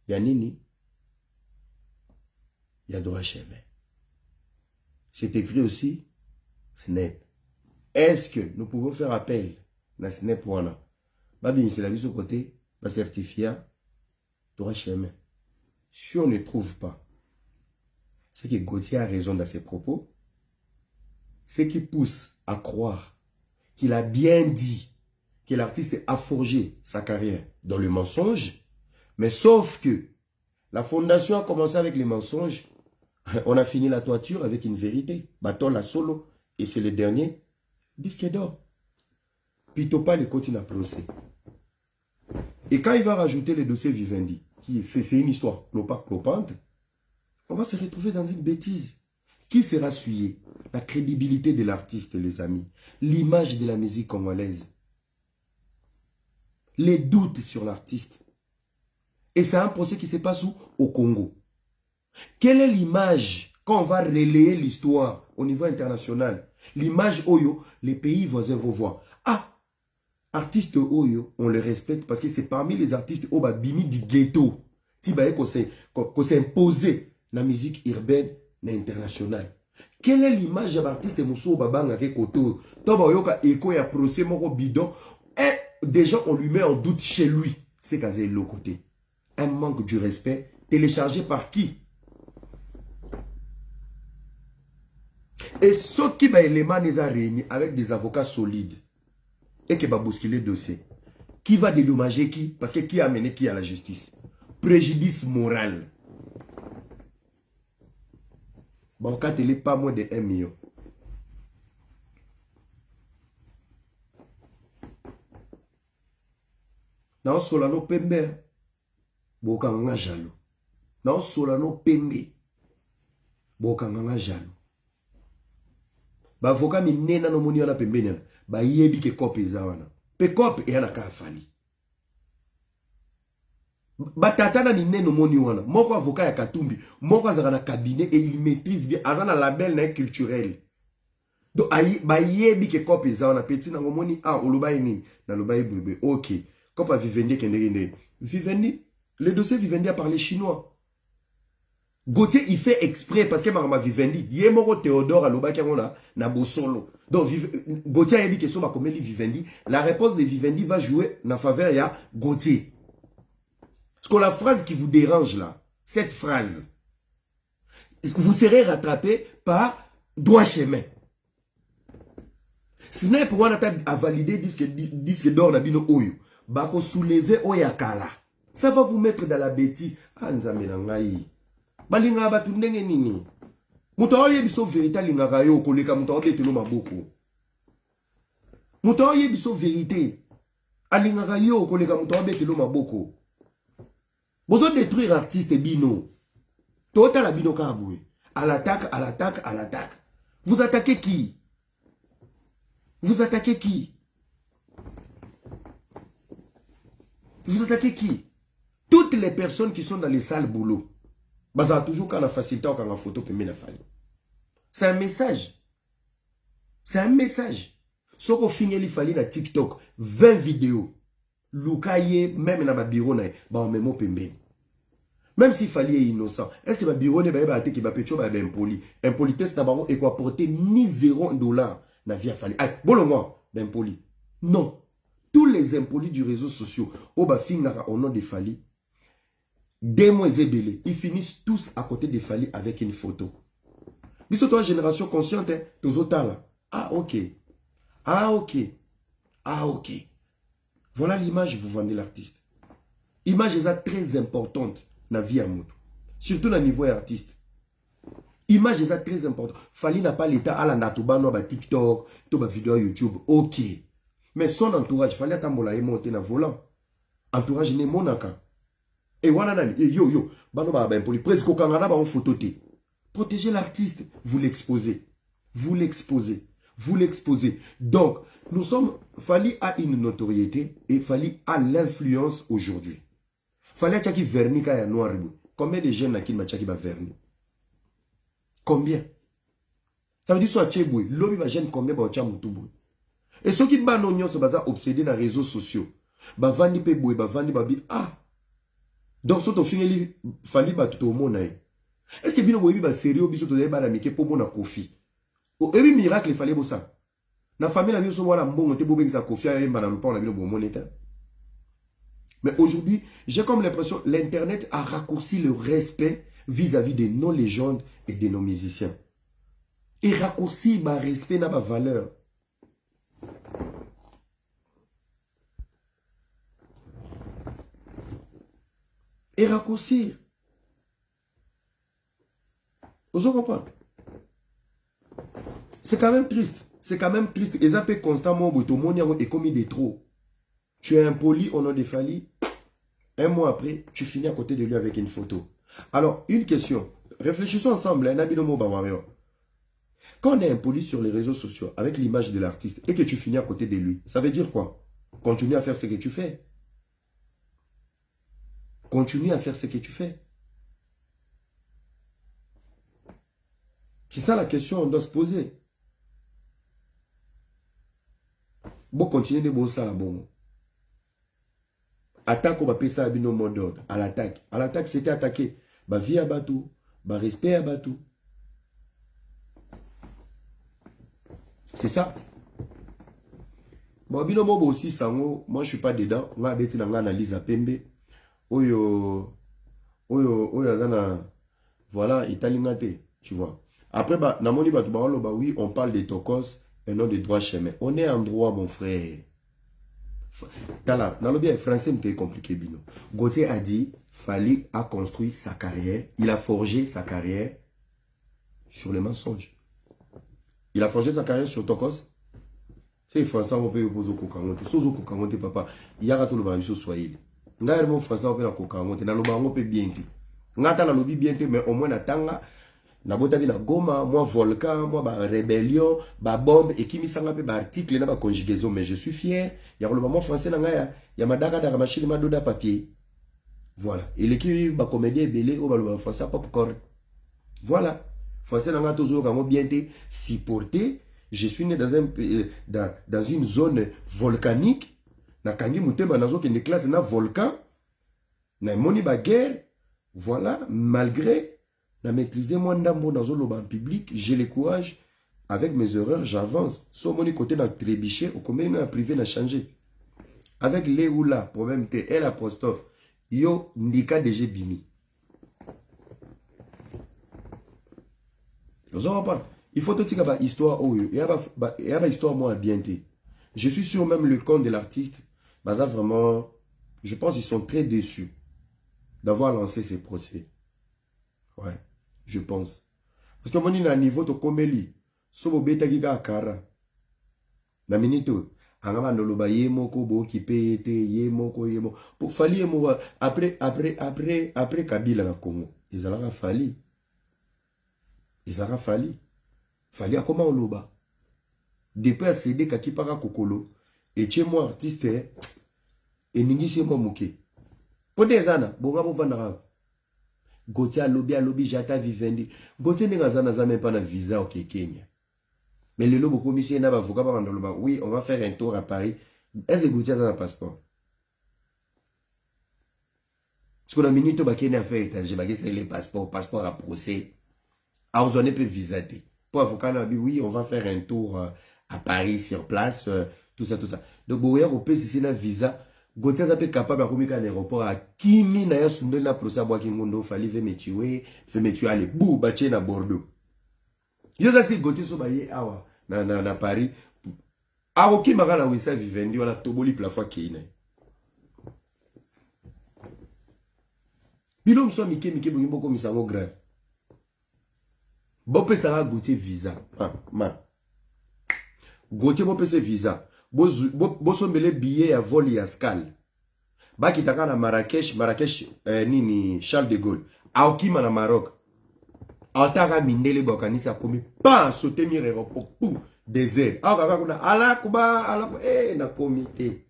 Il y a Nini. il y a droit chemin. C'est écrit aussi, SNEP. Est-ce que nous pouvons faire appel à SNEP wana? Babin, c'est la vie sur côté, va certifier droit chemin. Si on ne trouve pas, c'est que Gauthier a raison dans ses propos, ce qui pousse à croire qu'il a bien dit que l'artiste a forgé sa carrière dans le mensonge, mais sauf que la fondation a commencé avec les mensonges, on a fini la toiture avec une vérité. Bâton la solo, et c'est le dernier disque d'or. Pitopa le continue à procès. Et quand il va rajouter le dossier Vivendi, c'est une histoire clopante, on va se retrouver dans une bêtise. Qui sera souillé? La crédibilité de l'artiste, les amis. L'image de la musique congolaise. Les doutes sur l'artiste. Et c'est un procès qui se passe où? Au Congo. Quelle est l'image quand on va relayer l'histoire au niveau international? L'image Oyo, les pays voisins vont voir. Ah, artiste Oyo, on le respecte parce que c'est parmi les artistes Oba Bimi du ghetto. Si qu'on s'est imposé la musique urbaine internationale. Quelle est l'image de l'artiste Mousso Babanga Koto? Toba Yoka Eko ya procès moko bidon. Et déjà on lui met en doute chez lui. C'est qu'à l'autre côté. Un manque du respect téléchargé par qui? Et ce qui va élément les a réunis avec des avocats solides et qui va bousculer le dossier. Qui va dédommager qui? Parce que qui a amené qui à la justice? Préjudice moral. Bon, quand il n'est pas moins de 1 million. Dans Solano Pembe, Bokanga jalo. Dans Solano Pembe, Bokanga jalo. Ba avocat mi nena no moni wana pembeni yana. Ba yebi ke kope eza wana. Pe kope yana ka fali. Ba tatana ni neno moni wana. Moko avocat ya Katumbi, moko azaka na cabinet et il maîtrise bien azana label na culturel. Donc ba yebi ke kope eza wana petit na moni oloba nini na loba bébé. OK. Kopa Vivendi kendenge. Vivendi, le dossier Vivendi a parlé chinois. Gauthier, il fait exprès parce que ma Vivendi, il y a moro Théodore à l'Obakamona, na Bosolo. Donc, Gauthier a dit que soit comme Vivendi, la réponse de Vivendi va jouer en faveur de Gauthier. Parce que la phrase qui vous dérange là, cette phrase, vous serez rattrapé par droit chemin. Ce n'est pour moi à valider disque d'or Nabino Oyo. Bako soulever Oyakala. Ça va vous mettre dans la bêtise. Ah, nzambe na ngai. Balinga batu ndenge nini? Muto oye biso vérité lingaka yo koleka muto obetelo maboko. Muto oye biso vérité alingaka yo koleka muto obetelo maboko. Bozo détruire artiste bino. Tota la bino kaboué. À l'attaque, à l'attaque, à l'attaque. Vous attaquez qui? Vous attaquez qui? Vous attaquez qui? Toutes les personnes qui sont dans les salles boulot. Baza toujours quand la facilité ou quand la photo peut me la faire. C'est un message. C'est un message. Ce qu'on finit il fallait dans TikTok 20 vidéos. Lukaye même dans ma bureau na ba memo pembe. Même s'il fallait innocent. Est-ce que ma bureau ne va pas qui va pécho ba impoli. Impolitesse na bango et quoi porter ni $0 na vie a fallu. Ah, bon moi, ben poli. Non. Tous les impolis du réseau social au ba finira au nom de Fali. Des mois ébélés, ils finissent tous à côté de Fali avec une photo. Mais c'est toi, génération consciente, hein, tous autant là. Ah, ok. Ah, ok. Ah, ok. Voilà l'image que vous vendez l'artiste. Image est très importante dans la vie à Moutou. Surtout dans le niveau artiste. Image est très importante. Fali n'a pas l'état à la natouba, no ba TikTok, to ba vidéo YouTube. Ok. Mais son entourage, Fali a tambola et monter dans volant. Entourage n'est monaka. Et voilà, yo, bano ba ben poli presque kangana ba en photo té. Protégez l'artiste, vous l'exposez. Vous l'exposez. Vous l'exposez. Donc, nous sommes, Fali a une notoriété et Fali a l'influence aujourd'hui. Fali a tchaki verni kaya noir. Combien de jeunes qui m'a tchaki ba verni? Combien? Ça veut dire soit tcheboui, l'homme va jeune combien ba tchamoutouboui. Et ceux qui ba non nyon se basa obsédés dans les réseaux sociaux. Ba vandi pe boui, ba vandi ba bi ah. Donc, ce que tu fais, Fali bat tout le monde. Est-ce que bino boyebi ba sérieux biso to ba na mike po mona Kofi? O ebi miracle fallait bo ça. Na famille la biso wala mbongo te bo bengisa Kofi a yemba na lupa na bino bo moneta. Mais aujourd'hui, j'ai comme l'impression l'internet a raccourci le respect vis-à-vis de nos légendes et de nos musiciens. Et raccourci ma respect na ma valeur. Et raccourcir. Vous comprenez? C'est quand même triste. C'est quand même triste. Et ça peut constamment, tout le monde est commis des trop. Tu es impoli au nom de Fali. Un mois après, tu finis à côté de lui avec une photo. Alors, une question. Réfléchissons ensemble. Quand on est impoli sur les réseaux sociaux avec l'image de l'artiste et que tu finis à côté de lui, ça veut dire quoi? Continue à faire ce que tu fais. Continue à faire ce que tu fais. C'est ça la question qu'on doit se poser. Bon, continuez de bosser à la bonne. Attaque, on va payer ça à bino mot d'ordre. À l'attaque. À l'attaque, c'était attaqué. Bah, vie à Batou. Bah, respect à Batou. C'est ça. Bon, bino mobo aussi, sango. Moi, je suis pas dedans. On va bêter dans l'analyse à Pembe. Oyo, voilà, italingate, tu vois. Après, bah, namoni bah, oui, on parle de tokos et non de droit chemin. On est en droit, mon frère. Tala, dans le bien français, c'est compliqué, Bino. Gauthier a dit, Fali a construit sa carrière, il a forgé sa carrière sur les mensonges. Il a forgé sa carrière sur tokos. C'est français, on peut opposer au kokangote. Sozo kokangote, papa. Il y a tout le monde sur Swahili. Ngai mon français on peut na kokangote na loba ngo pe bien te ngata na lobi bien te mais au moins na tanga na bota bi na goma moi volcan moi ba rébellion ba bombe et qui mi sanga pe ba article na ba conjugaison mais je suis fier ya loba mon français na ngaya ya madaka da machine madoda papier voilà et l'équipe ba comédien belé o ba loba français popcorn voilà français na ngata zo kango bien te supporter je suis né dans une zone volcanique. Na kangi mutema nazo ke ne classe na volcan na moni ba guerre voilà malgré na maîtriser moi ndambo nazo loba en public j'ai le courage avec mes erreurs j'avance so moni côté na trébicher au combien na privé na changer avec les ou là problème te elle apostrophe yo ndika DG bimi zo pas il faut tout ba histoire oh il y a ba histoire moi bien te je suis sûr même le compte de l'artiste. Bah ça vraiment, je pense qu'ils sont très déçus d'avoir lancé ces procès. Ouais, je pense. Parce que mon à niveau de Komeli, sobo beta giga akara. Na minito, angaba noloba yemoko bo kipete yemoko yemo. Pour Fali yemo après Kabila na Congo, ils allaient Fali. Ils allaient Fali. Fali a comment oloba. Depuis CD kakipara kokolo et chez moi artiste et ningi chez moi mouké. Pour des années, bonga bo vandara. Gauthier lobby jata vivendi. Gauthier n'est même pas na visa au Kenya. Mais le lobo commissaire n'a pas avocat pas vandaloba. Oui, on va faire un tour à Paris. Est-ce que Gauthier a un passeport? Parce que la minute ba Kenya fait étranger, ba c'est les passeports, passeport à procès. A on peut visater. Pour avocat n'a dit oui, on va faire un tour à Paris sur place, tout ça. Donc, vous voyez, au pays, si c'est un visa, Gauthier est capable de communiquer à l'aéroport à Kimi, n'a pas la procès à Boakingondo, fallait faire me tuer, allez, bouh, bâcher à Bordeaux. Yo, ça, c'est Gauthier, so, baye, awa, na Paris. Awa, qui m'a gana, oui, ça, vivendi, on a toboli, plafond, qui est. Bilom, so, Mike, bongo, comme ça, grave. Bon, ça va Gauthier visa. Gauthier bon pese visa. Bo sombele billet à vol et à escale. Ba kitaka na Marrakech nini Charles de Gaulle. Aokima na Maroc. Aotaka mindele bokanisa komi pa sauter mi aéroport pou désert. Aokaka kuna ala kuba na comité.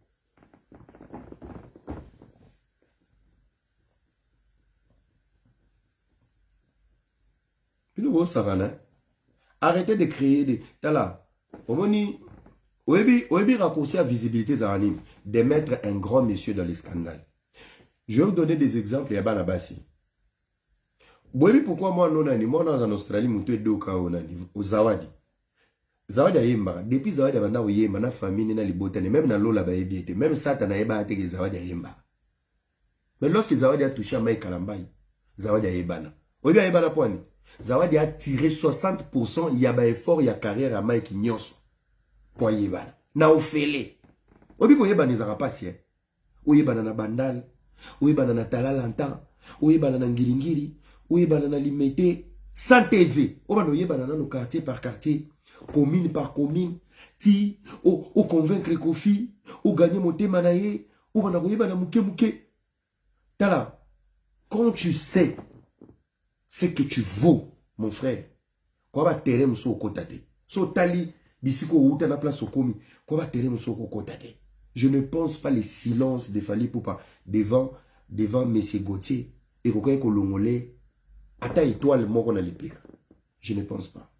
Puis le savana. Arrêtez de créer des tala. Omoni, Oebi raccourci à visibilité Zahanim, de mettre un grand monsieur dans les scandales. Je vais vous donner des exemples. Il y a Banabasi. Boyebi pourquoi moi non nani, moi dans en Australie, mutu edoka o nani, o Zawadi. Zawadi ayemba, depuis Zawadi abanda oyemba na famille na libotane, même na lola ba yebiete, même Satan ayeba ate que Zawadi ayemba. Mais lorsque Zawadi a touché à Mike Kalambai, Zawadi ayebana. Oyebi ayebana poani. Zawadi a tiré 60% il y a ba effort, il y a carrière à Mike Nyonso. Pour ayebana. Na ofele. Oyebi ko yebana ezaka pasi. Oyebana na bandal, oyebana na talalanta, oyebana na ngiringiri. Oui, banana limité, sans TV. Oh, banana yebana no quartier par quartier, commune par commune. Ti, o convaincre Kofi, o gagner mon thé manaye, o banana yebana mouke mouke. Tala, quand tu sais ce que tu vaux, mon frère, quoi va terre mousso kotate. So tali, bisiko ou ta na place au komi, quoi va terre mousso kotate. Je ne pense pas les silences de Fally Ipupa devant M. Gauthier et Kokoye Kolongolais. Ata étoile moko na lipika. Je ne pense pas.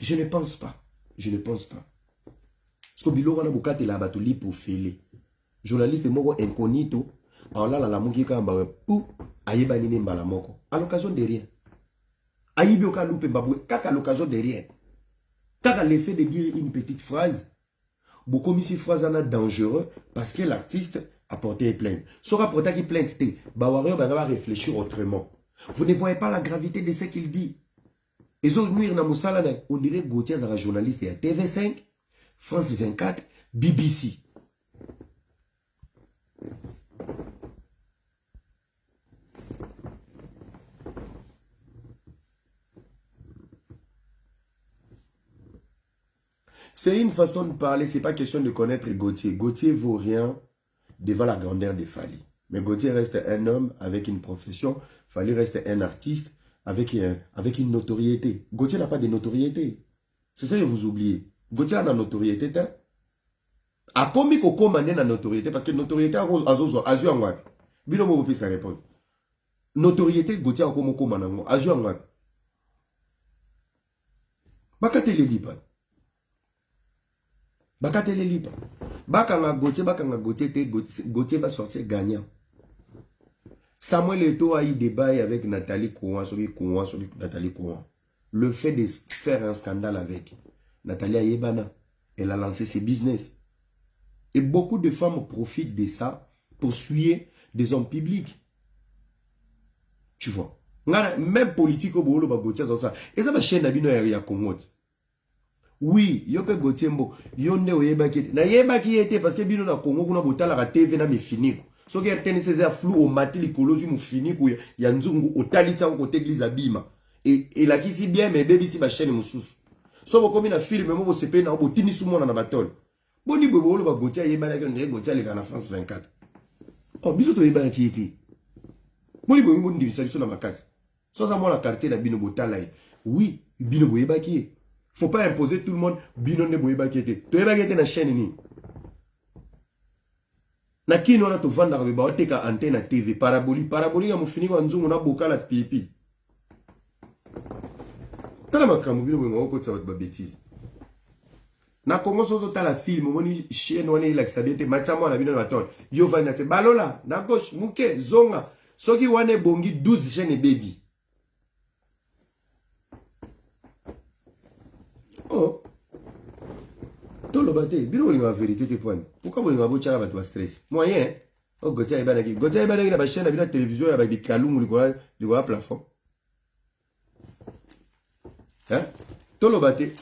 Je ne pense pas. Je ne pense pas. Parce que biloko na bukate la batuli pour fêler. Journaliste moko incognito, alors là la muki kamba pou ayeba nini mbala moko. À l'occasion de rien. Ayibi oka loupe mbabwe kaka à l'occasion de rien. Kaka l'effet de dire une petite phrase. Beaucoup mis cette phrase là dangereux parce que l'artiste a porté plainte. Sera porté qui plainte, Bawario va réfléchir autrement. Vous ne voyez pas la gravité de ce qu'il dit. Et on dirait Gauthier Zara journaliste à TV5, France 24, BBC. C'est une façon de parler, c'est pas question de connaître Gauthier. Gauthier vaut rien devant la grandeur de Fally. Mais Gauthier reste un homme avec une profession. Fally reste un artiste avec une notoriété. Gauthier n'a pas de notoriété. C'est ça que vous oubliez. Gauthier a une notoriété. A combien qu'on commande la notoriété parce que notoriété a azu angwa. Bino mo peut sa répondre. Notoriété Gauthier a comment commande azu angwa. Bakate le lipa. Bakate le lipa. Bakanga Gauthier, Gauthier va sortir gagnant. Samuel Eto'o a eu débat avec Nathalie Kouan, sur Nathalie Kouan. Le fait de faire un scandale avec Nathalie Ayebana, elle a lancé ses business. Et beaucoup de femmes profitent de ça pour suivre des hommes publics. Tu vois. Même politique au Bolo Gauthier, ça. Et ça va chaîne à Bino ya Congo. Oui, yo pe Gauthier mbo, yo nde oyeba ki na yeba ki était parce que bino na Congo kuna botala ka TV na mifiniko. So que tennis c'est flou au matili koloji mu finiko ya nzungu otalisa ko côté église abima. Et la ki si bien mais baby si ba chaîne mususu. So bo komi na film mo bo sepe na botini sumona na batol. Boni bo lo ba Gauthier yeba ki ndé Gauthier le kana France 24. Oh biso to yeba ki était. Boni bo ndi bisaliso na makasi. So za mo na quartier na bino botala. Oui, bino bo yeba ki. Faut pas imposer tout le monde. Bino ne boyeba kiete. To yeba kiete na chaîne ni. Na kino na to vanda ko ba oteka antenne TV paraboli ya mufini wa nzungu na bokala pipi. Tala makamu bino ngo ko tsa ba bêtise. Na Congo sozo tala film moni chaîne wana ila kisabete matamo na bino na ton. Yo vanda se balola na gauche muke zonga soki wane bongi 12 chaîne baby. Oh, tout le bâté, bien on la vérité tes points. Pourquoi vous n'avez pas de stress? Moyen, oh Gauthier est banaki. Gauthier est banaki la chaîne la télévision avec des calums le plafond. Hein? Tout le bâté.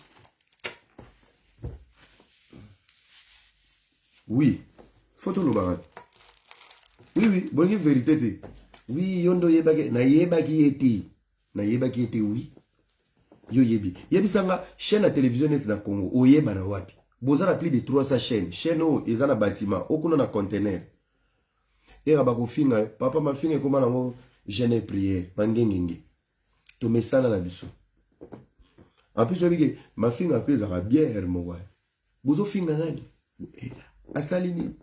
Oui, faut tout le barat. Oui, bonne vérité. Oui, yondo yebaki, na yebaki eti, oui. Yo yebi. Yebi sanga chaîne à télévision na Congo. Oyeba na wapi. Bozana plus de 300 chaînes. Chaîne o ezana bâtiment. Okuna na conteneur. Et rabako finga. Papa ma finga koma nango jeûne prière. Mangengenge. To mesana na biso. En plus obige ma finga pe za bière mo wa. Bozo finga nani. Asalini.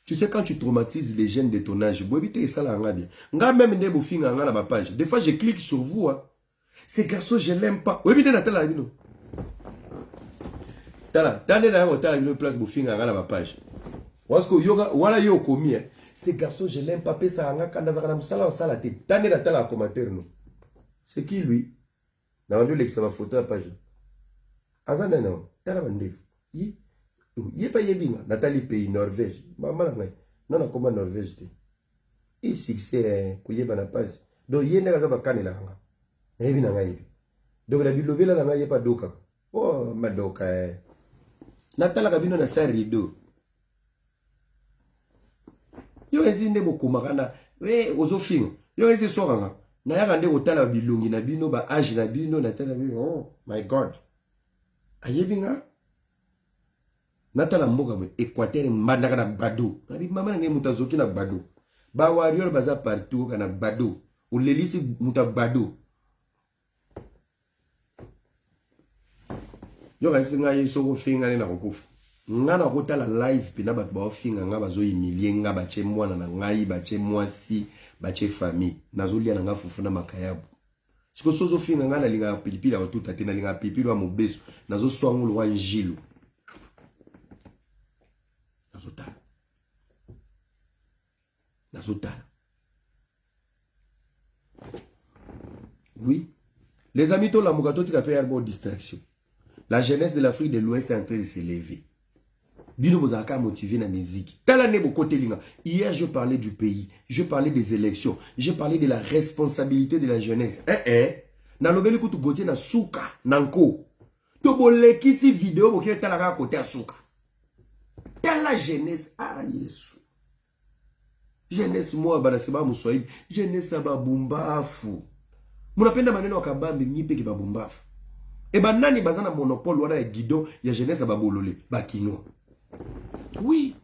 Tu sais, quand tu traumatises les jeunes de ton âge, ça là bien. Nga même nde bo finga nga na ma page. Des fois je clique sur vous hein. Ces garçons, je l'aime pas. Oui, bien, Nathalie, Abino. Tala, t'as une place pour finir à la page. Parce que yoga, voilà, yo commis. ce garçon, je l'aime pas. Ça a un commentaire. C'est qui lui? Dans le l'examen photo à page. Azana non, tala bandef. Yi pas yebinga, Nathalie pays Norvège. Maman la ngai. Non, comment Norvège te. Ici c'est kuyeba na page. Donc yenda ka ba kanela nga. Ebi na ngai. Donc la bilobela na ngai pas doka. Oh madoka. Natala kabino na sa rideau. Yo ezinde bokumakana, we ozofinga. Yo ezi soranga. Na yaka nde kotala bilungi na bino ba age na bino na tala bino. Oh my god. Ayebinga. Natala mboka mo Équateur mandaka na Bado. Abi mama ngai mutazoki na Bado. Ba warrior baza partout kana Bado. Ulelisi muta Bado. Yo kasi ngai soko finga na kokufa. Ngana kotala live pina bat ba finga nga bazo humilier nga bache mwana na ngai bache mwasi bache famille nazolia na nga fufu na makayabu siko sozo finga nga na linga pilipili ya tuta te na linga pilipili wa mobeso nazo swangulu wa njilu nazotala oui les amis to la mugato tika pe yarbo distraction. La jeunesse de l'Afrique de l'Ouest est en train de s'élever. Bino bozaka motivé na musique. Tala nebo kote linga. Hier je parlais du pays, je parlais des élections, je parlais de la responsabilité de la jeunesse. Na lobeli kutu gotier na suka nanko. To boleki si vidéo boke tala ka kote suka. Tala jeunesse ah Yesu. Jeunesse moi bana seba muswahili, jeunesse ba bumbafu. Munapenda maneno wakabambi nyipe ki ba bumbafu. Et ben nani bazana monopole wana ya guido ya jeunesse ba bololé ba kinois. Oui,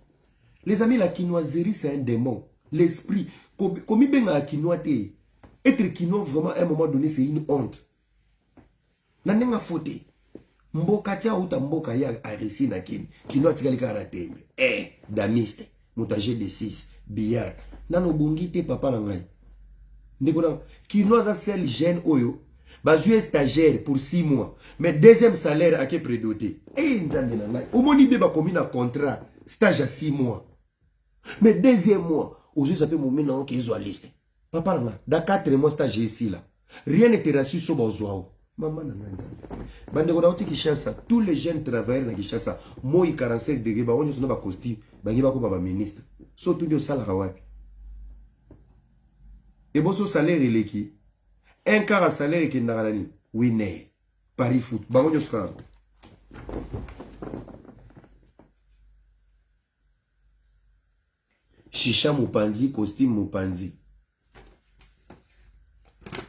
les amis, la quinoiserie, c'est un démon. L'esprit, comme il y a quinoa, être quinoa, vraiment, à un moment donné, c'est une honte. Nanenga faute. Mboka tia uta mboka ya arisi na kini. Quinoa tigali karatembe. Damiste. Mutaje de 6. Billard. Nano bungi te papa na ngai. Ndeko na quinoa za sel jeune oyo. Bazue stagiaire pour 6 mois. Mais deuxième salaire à qui prédoté. Nzambi na ngai. Omoni beba komi na contrat. Stage à 6 mois. Mais deuxième mois, aujourd'hui ça peut me mettre dans une liste. Papa, dans 4 mois, stage ici là. Rien n'était rassuré sur Bozoao. Maman, tous les jeunes travailleurs dans Kishasa, moi 45 degrés, on est dans costume, on est ministre. Surtout le salaire. Et bon, ce salaire il est qui? Un quart de salaire qui est dans l'année. Winner. Paris foot. On est Chicha Mupandi, costume Mupandi.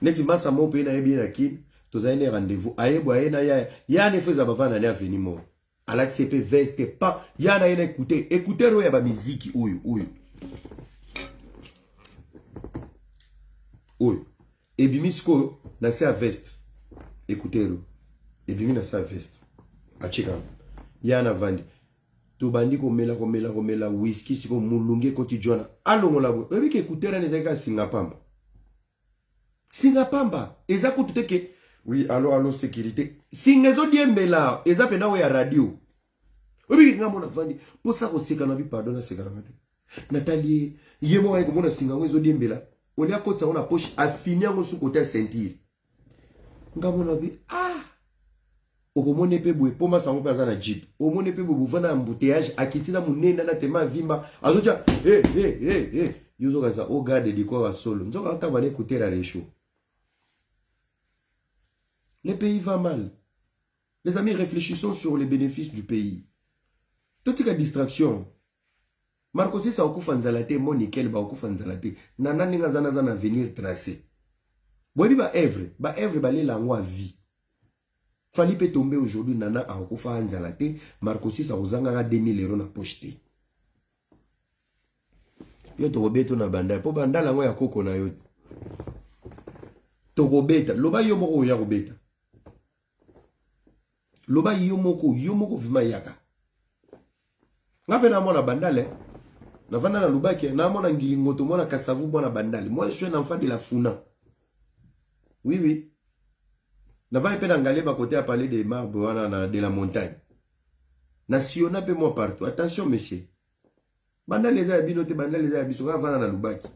Neti masa mo pe na yebi na kin, toza ene rendez-vous. Ayebo ayena ya ne feza bavana na venir mo. Ala CP veste pas, ya na ene écouter, écouter ro ya ba musique oyo. Ebimisko na sa veste. Écouter ro. Ebimi na sa veste. Achika. Ya na vandi. To bandi komela whisky siko mulunge koti jona alongo labo ebi ke kutera nezaka Singapamba eza ko tuteke oui allo sécurité singezo diembela eza pena o ya radio ebi nga mona vandi posa ko seka na bi pardon seka na mate Nathalie yemo ay ko mona singa ezo diembela olia kota ona poche afinia ngo su kota sentir nga mona bi Okomone pe boue poma sango pe azana jeep. Omone pe boue vana embouteillage akitina munena na tema vimba. Azoja Yozo kaza o garde di kwa solo. Nzoka anta bane écouter la réchaud. Le pays va mal. Les amis, réfléchissons sur les bénéfices du pays. Toute la distraction. Marco si sa okufa nzalate monikel ba okufa nzalate. Nana ninga zana venir tracer. Bobi ba Evre ba le langwa vie. Fali tomber aujourd'hui nana a okufa anzalate Marco 6 a uzanga 2000 € na poche. Yo tokobeto na bandala po bandala ngo ya koko na yo. Tokobeta loba yo moko ya kobeta. Loba yo moko vima yaka. Ngape na mona bandale na vanda na lubaki na mona ngilingoto mona kasavu bona bandale. Moi je suis un enfant de la Funa. Oui. N'avons pas d'angalé à côté à parler des marbres de la montagne. National peu moi partout. Attention, monsieur. Banda les abinote, banda les abiso, vana na lubaki.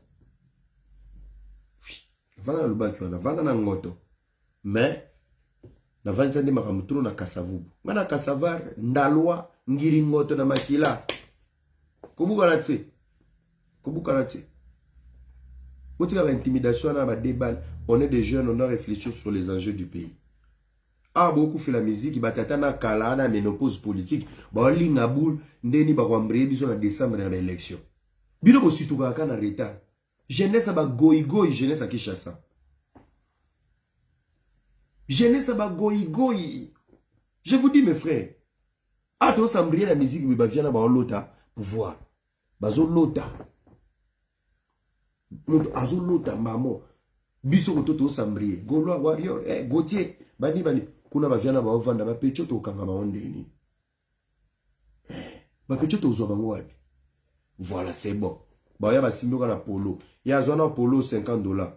Vana na lubaki, vana na ngoto. Mais, na vanzande makamuturo na kasavubu. Ngana kasavar, ndalwa, ngiri ngoto na makila. Kubuka na tse. Kubuka na tse. Quand il y a intimidation, on est des jeunes, on doit réfléchir sur les enjeux du pays. Ah, beaucoup fait la musique, il y a na kala, na ménopause politique, bah li naboul, ndeni ba kwambre biso na décembre na élection. Bino ko situka ka na retard. Jeunesse ba goy goy, jeunesse a Kinshasa. Jeunesse ba goy goy. Je vous dis mes frères, ah to sambrier la musique ba vient na ba lota pouvoir. Bazo lota. Azo lota mamo. Biso ko to sambrier. Gaulois warrior, Gauthier, bani bani. Kuna baviana ba ovanda ba pecho to kanga ma ondeni. Ba pecho to zo bango wapi. Voilà, c'est bon. Ba ya ba simboka na polo. Ya zona polo $50.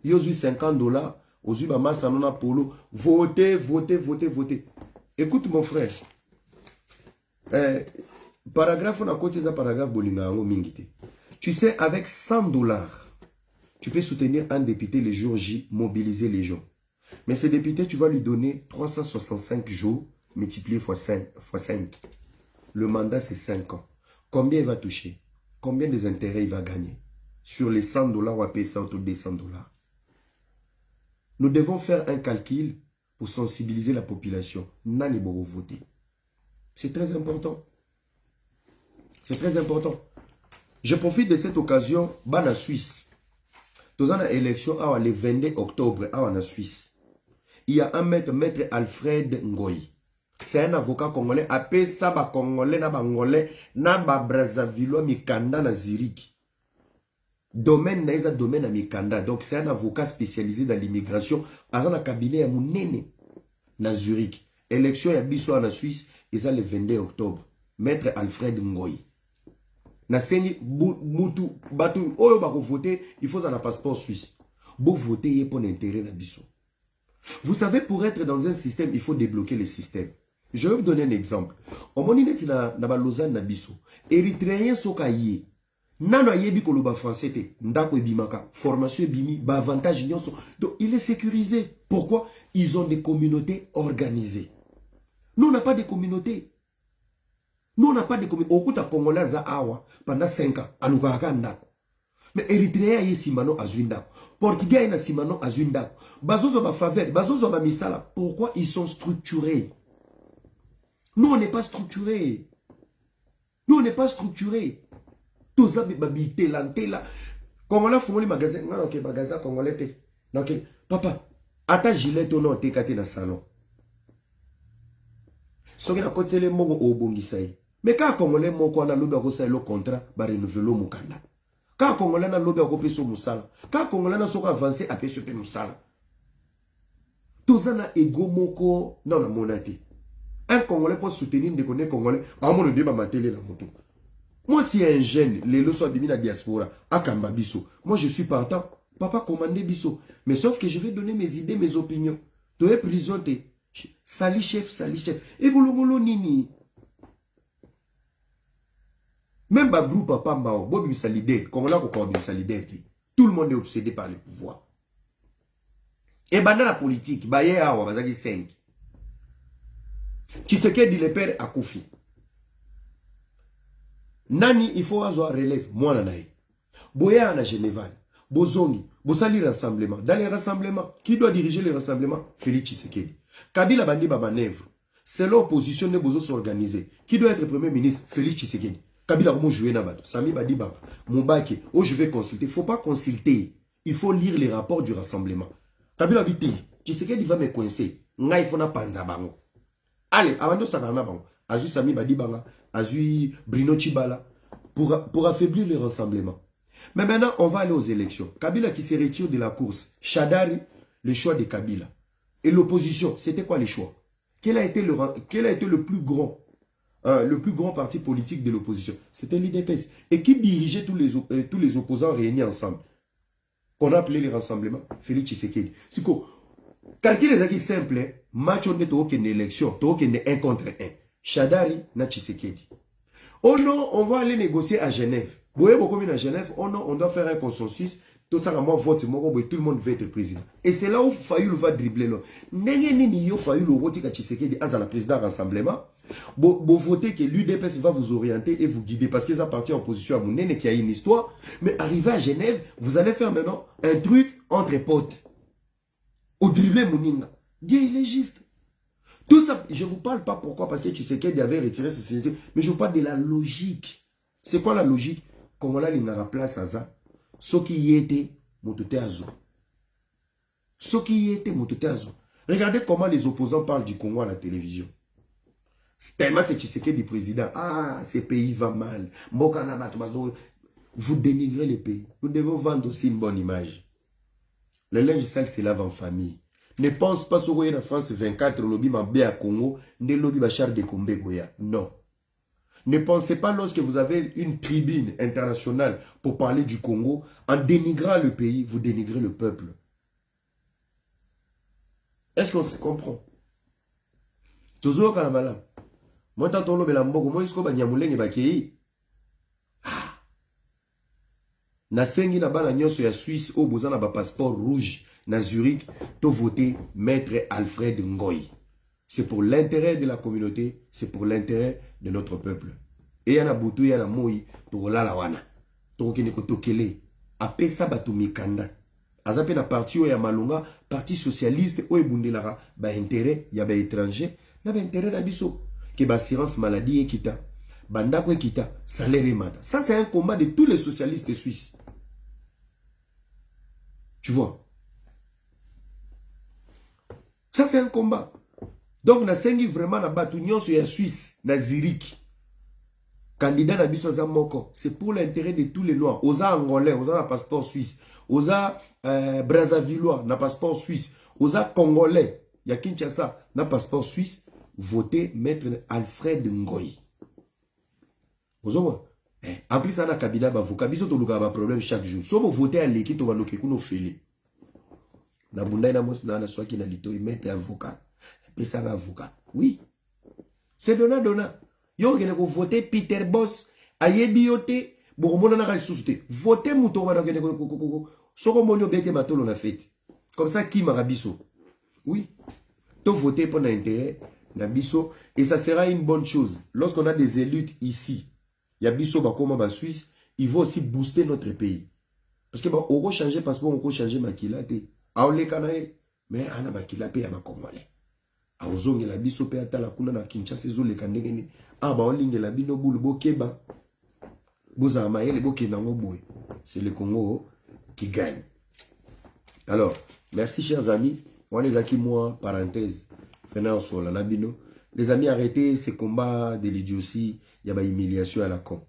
Yo zui $50, ozu ba massa na polo, votez, votez, votez, votez. Écoute mon frère. Paragraphe on a côté ça paragraphe bolinga ngo mingite. Tu sais, avec $100, tu peux soutenir un député le jour J, mobiliser les gens. Mais ce député, tu vas lui donner 365 jours multiplié fois 5. Le mandat, c'est 5 ans. Combien il va toucher? Combien des intérêts il va gagner? Sur les $100, on va payer ça autour des $100. Nous devons faire un calcul pour sensibiliser la population. Nani bogo voter. C'est très important. C'est très important. Je profite de cette occasion, en Suisse. Dans une élection, le 22 octobre, en Suisse. Il y a un maître Alfred Ngoy. C'est un avocat congolais. Après ça, ba congolais, na bangolais, na ba Brazzaville, Mikanda, na Zurich. Domaine, na isa domaine à Mikanda. Donc, c'est un avocat spécialisé dans l'immigration. Dans un cabinet à Mounene, na Zurich. Élection, il y a biso en Suisse, et ça le 22 octobre. Maître Alfred Ngoy. Na seni, mutu, batu, oyo bako voter, il faut un passeport suisse. Bo voter, y pour l'intérêt na biso. Vous savez, pour être dans un système, il faut débloquer le système. Je vais vous donner un exemple. Au moninet na Lausanne na biso. Érythréen soka yé. Nano yebi koloba français te. Ndako ebimaka. Formation ebimi. Ba avantage nyonso. Donc, il est sécurisé. Pourquoi? Ils ont des communautés organisées. Nous, on n'a pas de communautés. Nous, on n'a pas de communautés. Okuta Congolais za awa. Pendant 5 ans. Alukaka ndako. Mais Érythréen yé simano azwindako. Portugais na simano azwindako. Bazozo ba faveur, bazozo ba misala. Pourquoi ils sont structurés? Nous, on n'est pas structurés. Nous, on n'est pas structurés. Tout ça, babi, tela. Congolais font les magasins. Non, ok, magasin congolais te. Ok, papa, ata gilet ou non, te kate na salon. Soki na kote le mongo obongisai. Mais quand congolais moko na lobi ako sa le contrat, ba renouveler mukanda. Quand congolais na lobi ako peso musala. Quand congolais na soko avancer a peso pe musala. Tozana ego moko dans la monate. Un Congolais peut soutenir des Congolais. À mon débat matélé la moto. Moi si un jeune, les leçons de la diaspora, à Kamba Bisso. Moi je suis partant. Papa commandé Bisso. Mais sauf que je vais donner mes idées, mes opinions. Tu es prisonnier. Sali chef. Et vous le nini. Même ba groupe papa mbao, Bobi Salidé, Congolais ko Salidé. Tout le monde est obsédé par le pouvoir. Et pendant la politique, baye awa bazaki 5. Tshisekedi le père a Koufi. Nani il faut avoir relève moi na nae. Boya na Genève. Bozongi, bosali rassemblement. Dans les rassemblements, qui doit diriger les rassemblements? Félix Tshisekedi. Kabila bandi ba manœuvre. C'est l'opposition ne bozo s'organiser. Qui doit être premier ministre? Félix Tshisekedi. Kabila comment jouer na bato. Sami badi baba. Moubaki, oh je vais consulter. Faut pas consulter. Il faut lire les rapports du rassemblement. Kabila biti, Tshisekedi va me coincer. Nga ifona panza bango. Allez, avant de sakana bango. Azu Sami Badi Banga, Azu Bruno Chibala, pour affaiblir le rassemblement. Mais maintenant, on va aller aux élections. Kabila qui se retire de la course. Shadari, le choix de Kabila. Et l'opposition, c'était quoi les choix? Quel a été le plus grand parti politique de l'opposition? C'était l'UDPS. Et qui dirigeait tous les opposants réunis ensemble? Qu'on a appelé les rassemblements? Félix Tshisekedi. C'est quoi? Calcul les acquis simple, match on est au une élection, au 1 contre 1. Shadari na Tshisekedi. Oh non, on va aller négocier à Genève. Vous voyez beaucoup à Genève, oh non, on doit faire un consensus. Tout ça, moi, vote, tout le monde veut être président. Et c'est là où Fayoulou va dribbler. N'est-ce pas Fayoulou, Rotika Tshisekedi, à la président rassemblement. Vous votez que l'UDPS va vous orienter et vous guider parce qu'ils appartiennent en position à Mounene qui a une histoire. Mais arrivé à Genève, vous allez faire maintenant un truc entre potes. Au dribbler Mouninga. Dieu, il est juste. Tout ça, je ne vous parle pas pourquoi, parce que Tshisekedi avait retiré ses signature, mais je vous parle de la logique. C'est quoi la logique? Quand on a la place à ça, ce qui y était, motote azo. Ce qui y était, motote azo. Regardez comment les opposants parlent du Congo à la télévision. Tellement c'est Tshisekedi président. Ah, ce pays va mal. Vous dénigrez le pays. Vous devez vendre aussi une bonne image. Le linge sale se lave en famille. Ne pense pas sur la France 24, lobby mabé à Congo, ne lobby bachar de Kombe Goya. Non. Ne pensez pas lorsque vous avez une tribune internationale pour parler du Congo, en dénigrant le pays, vous dénigrez le peuple. Est-ce qu'on se comprend? Toujours quand même là. Moi, tant on l'a mboko, moi, est-ce qu'on va bakei? Ah. Na sengi na bana nyonso ya Suisse, au besoin na passeport rouge. Na Zurich, to voter Maître Alfred Ngoy. C'est pour l'intérêt de la communauté, c'est pour l'intérêt de notre peuple. Et yana butu yana moi, to la wana. To kene ko tokele. Apesa batu mikanda. Azape na parti ya malunga, parti socialiste o ebundelara ba intérêt ya ba étranger, na ba intérêt na biso ke ba assurance maladie ekita. Bandako ekita, salaire mata. Ça c'est un combat de tous les socialistes suisses. Tu vois? Ça, c'est un combat. Donc, na sengi vraiment na batu nyonso ya Suisse, na Zurich. Candidat na biso za moko. C'est pour l'intérêt de tous les Noirs. Oza Angolais, oza na passeport suisse. Oza Brazzavillois, na passeport suisse. Oza Congolais, ya Kinshasa, na passeport suisse. Votez Maître Alfred Ngoy. Ozo en plus, ça na kabila bavoka. Biso to luka ba problème chaque jour. So vous votez à l'équipe, to va loke kuno fele. Na bunda na mos na soki na lito il met avocat et ça va avocat oui c'est donna yo gene ko voter Peter Boss ayebi yote bokomona na ka susute voter muto wana gene ko soko monyo bete matolo na fête comme ça qui marabiso oui to voter pour l'intérêt na biso et ça sera une bonne chose lorsqu'on a des élites ici ya biso ba koma ba Suisse ils vont aussi booster notre pays parce que on va changer passeport on va changer makilate mais ana bakila pe ya bakongolais aozongela biso pe atala kuna na Kinshasa ezoleka ndenge ni baolingela bino bulu bokeba bozala mayele bokenda ngo boye. C'est le Congo qui gagne. Alors merci chers amis, on est aquí moi parenthèse fena sola na bino. Les amis, arrêtez ces combats de l'idiotie, il y a humiliation à la con.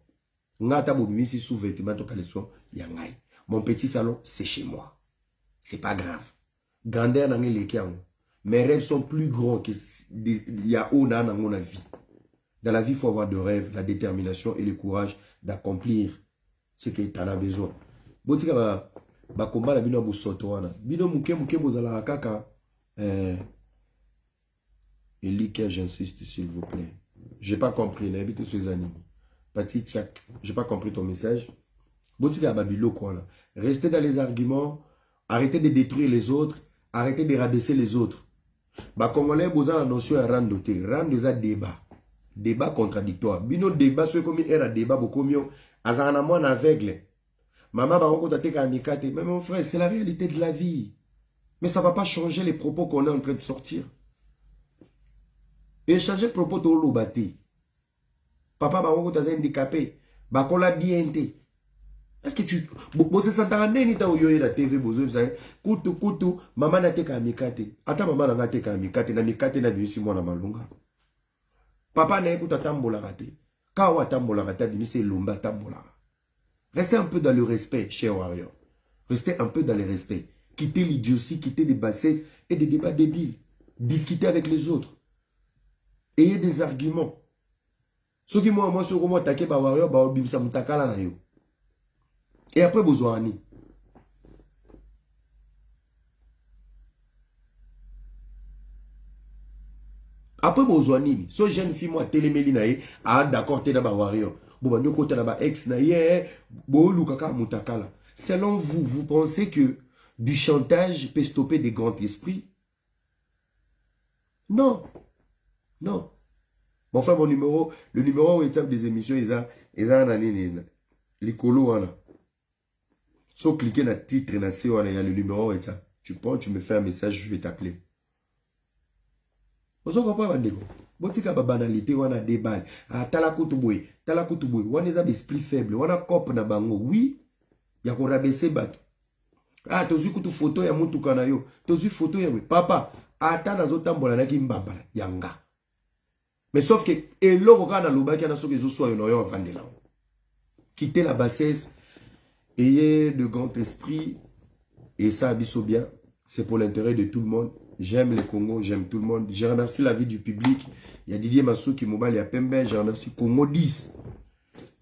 Ngata bobimisi sous vêtement to kaleso ya ngai. Mon petit salon c'est chez moi. C'est pas grave. Grandeur dans les kiango. Mes rêves sont plus grands que il y a dans mon vie. Dans la vie, il faut avoir de rêves, la détermination et le courage d'accomplir ce que tu en as besoin. Botika ba combat la bino bosoto wana. Bino muke bozala kaka Eli que j'insiste s'il vous plaît. J'ai pas compris n'habite tous ces animaux. Pati Tchak, j'ai pas compris ton message. Botika babilo quoi là. Restez dans les arguments. Arrêtez de détruire les autres. Arrêtez de rabaisser les autres. Bah, Congolais, vous avez la notion de rendre doté. Rendre des débat. Débat contradictoire. Bino débat, ce comme il y a débat, beaucoup mieux. Azana moi aveugle. Maman, bah, on peut t'attaquer à Mikate. Mais mon frère, c'est la réalité de la vie. Mais ça ne va pas changer les propos qu'on est en train de sortir. Et changer le propos de l'obati. Papa, bah, on peut t'attaquer handicapé. Bah, qu'on l'a bien été. Est-ce que tu... Bon, c'est ça, t'as un nez, t'as eu la TV, vous savez. Koutou, maman n'a été qu'à Mikate. Attends, maman n'a été qu'à Mikate. Na Mikate n'a vu si moi na malunga. Papa n'a écouté à Tambola raté. Kawa Tambola raté, c'est Lumba Tambola. Restez un peu dans le respect, cher warrior. Restez un peu dans le respect. Quittez l'idiotie, quittez les bassesses et des débats débiles. Discutez avec les autres. Ayez des arguments. Ceux qui moi, sur comment attaquer ba warrior, ba obimsa mutakala na yo. Et après, Bozouani. Après, Bozwanini, ce jeune fille, moi, téléméli nae, ah, d'accord, t'es d'abord warrior. Bon, bah, nous, côté d'abord ex nae, bon, Lukaka, Moutakala. Selon vous, vous pensez que du chantage peut stopper des grands esprits? Non. Non. Bon, enfin, mon numéro, le numéro WhatsApp des émissions, ils ont un année, les colos, voilà. Sauf cliquer dans le titre, il y a le numéro WhatsApp. Tu prends, tu me fais un message, je vais t'appeler. Vous comprenez, botika ba banalité wana débat ah tala kutuboy wana za esprit faible wana cop na bango oui ya ko rabaisser bato ah tozu kutu photo ya mutu kana yo tozu photo ya we papa ata nazo tambola na kimbambala yanga mais sauf que eloko kana lobaki na soki zo soyo no yo vandela quitter la bassesse ayez de grand esprit et ça abisso bien c'est pour l'intérêt de tout le monde. J'aime le Congo, j'aime tout le monde. Je remercie la vie du public. Il y a Didier Massouki, Mobile, il y a Pembe. Je remercie Congo 10.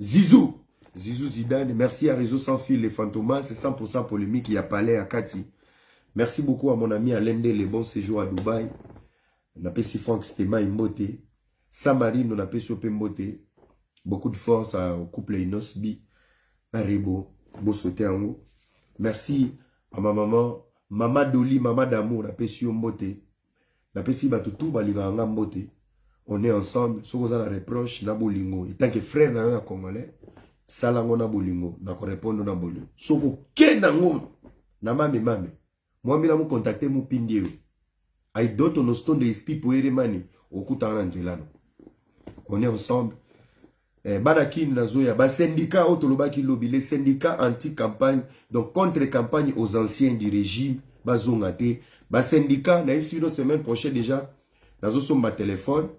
Zizou Zidane. Merci à Réseau Sans Fil, les Fantomas. C'est 100% polémique. Il y a Palais à Kati. Merci beaucoup à mon ami Alende, les bons séjours à Dubaï. On appelle si Franck Stema Imbote. Samarine, on appelle Sopé Mbote. Beaucoup de force au couple Inosbi. Arebo, Bossoté en haut. Merci à ma maman. Mama Doli, Mama d'amour, la pesi mbote. La pesi batutu, baliga nga mbote. On est ensemble, so koza na reproche, na bolingo. Et tant que frère na yo congolais, salango na bolingo, na ko répondre na bolingo. So ko ke na ngom, na mame. Moi mina mu contacter mu pindi yo. Ay doto no stone de espi po ere mani, okuta na nzelano. On est ensemble. Banakin Nazoya, ba syndicat autolobaki lobby, les syndicats anti-campagne, donc contre-campagne aux anciens du régime, bazongate, ba syndicat, na ici la semaine prochaine déjà, nazo son ma téléphone,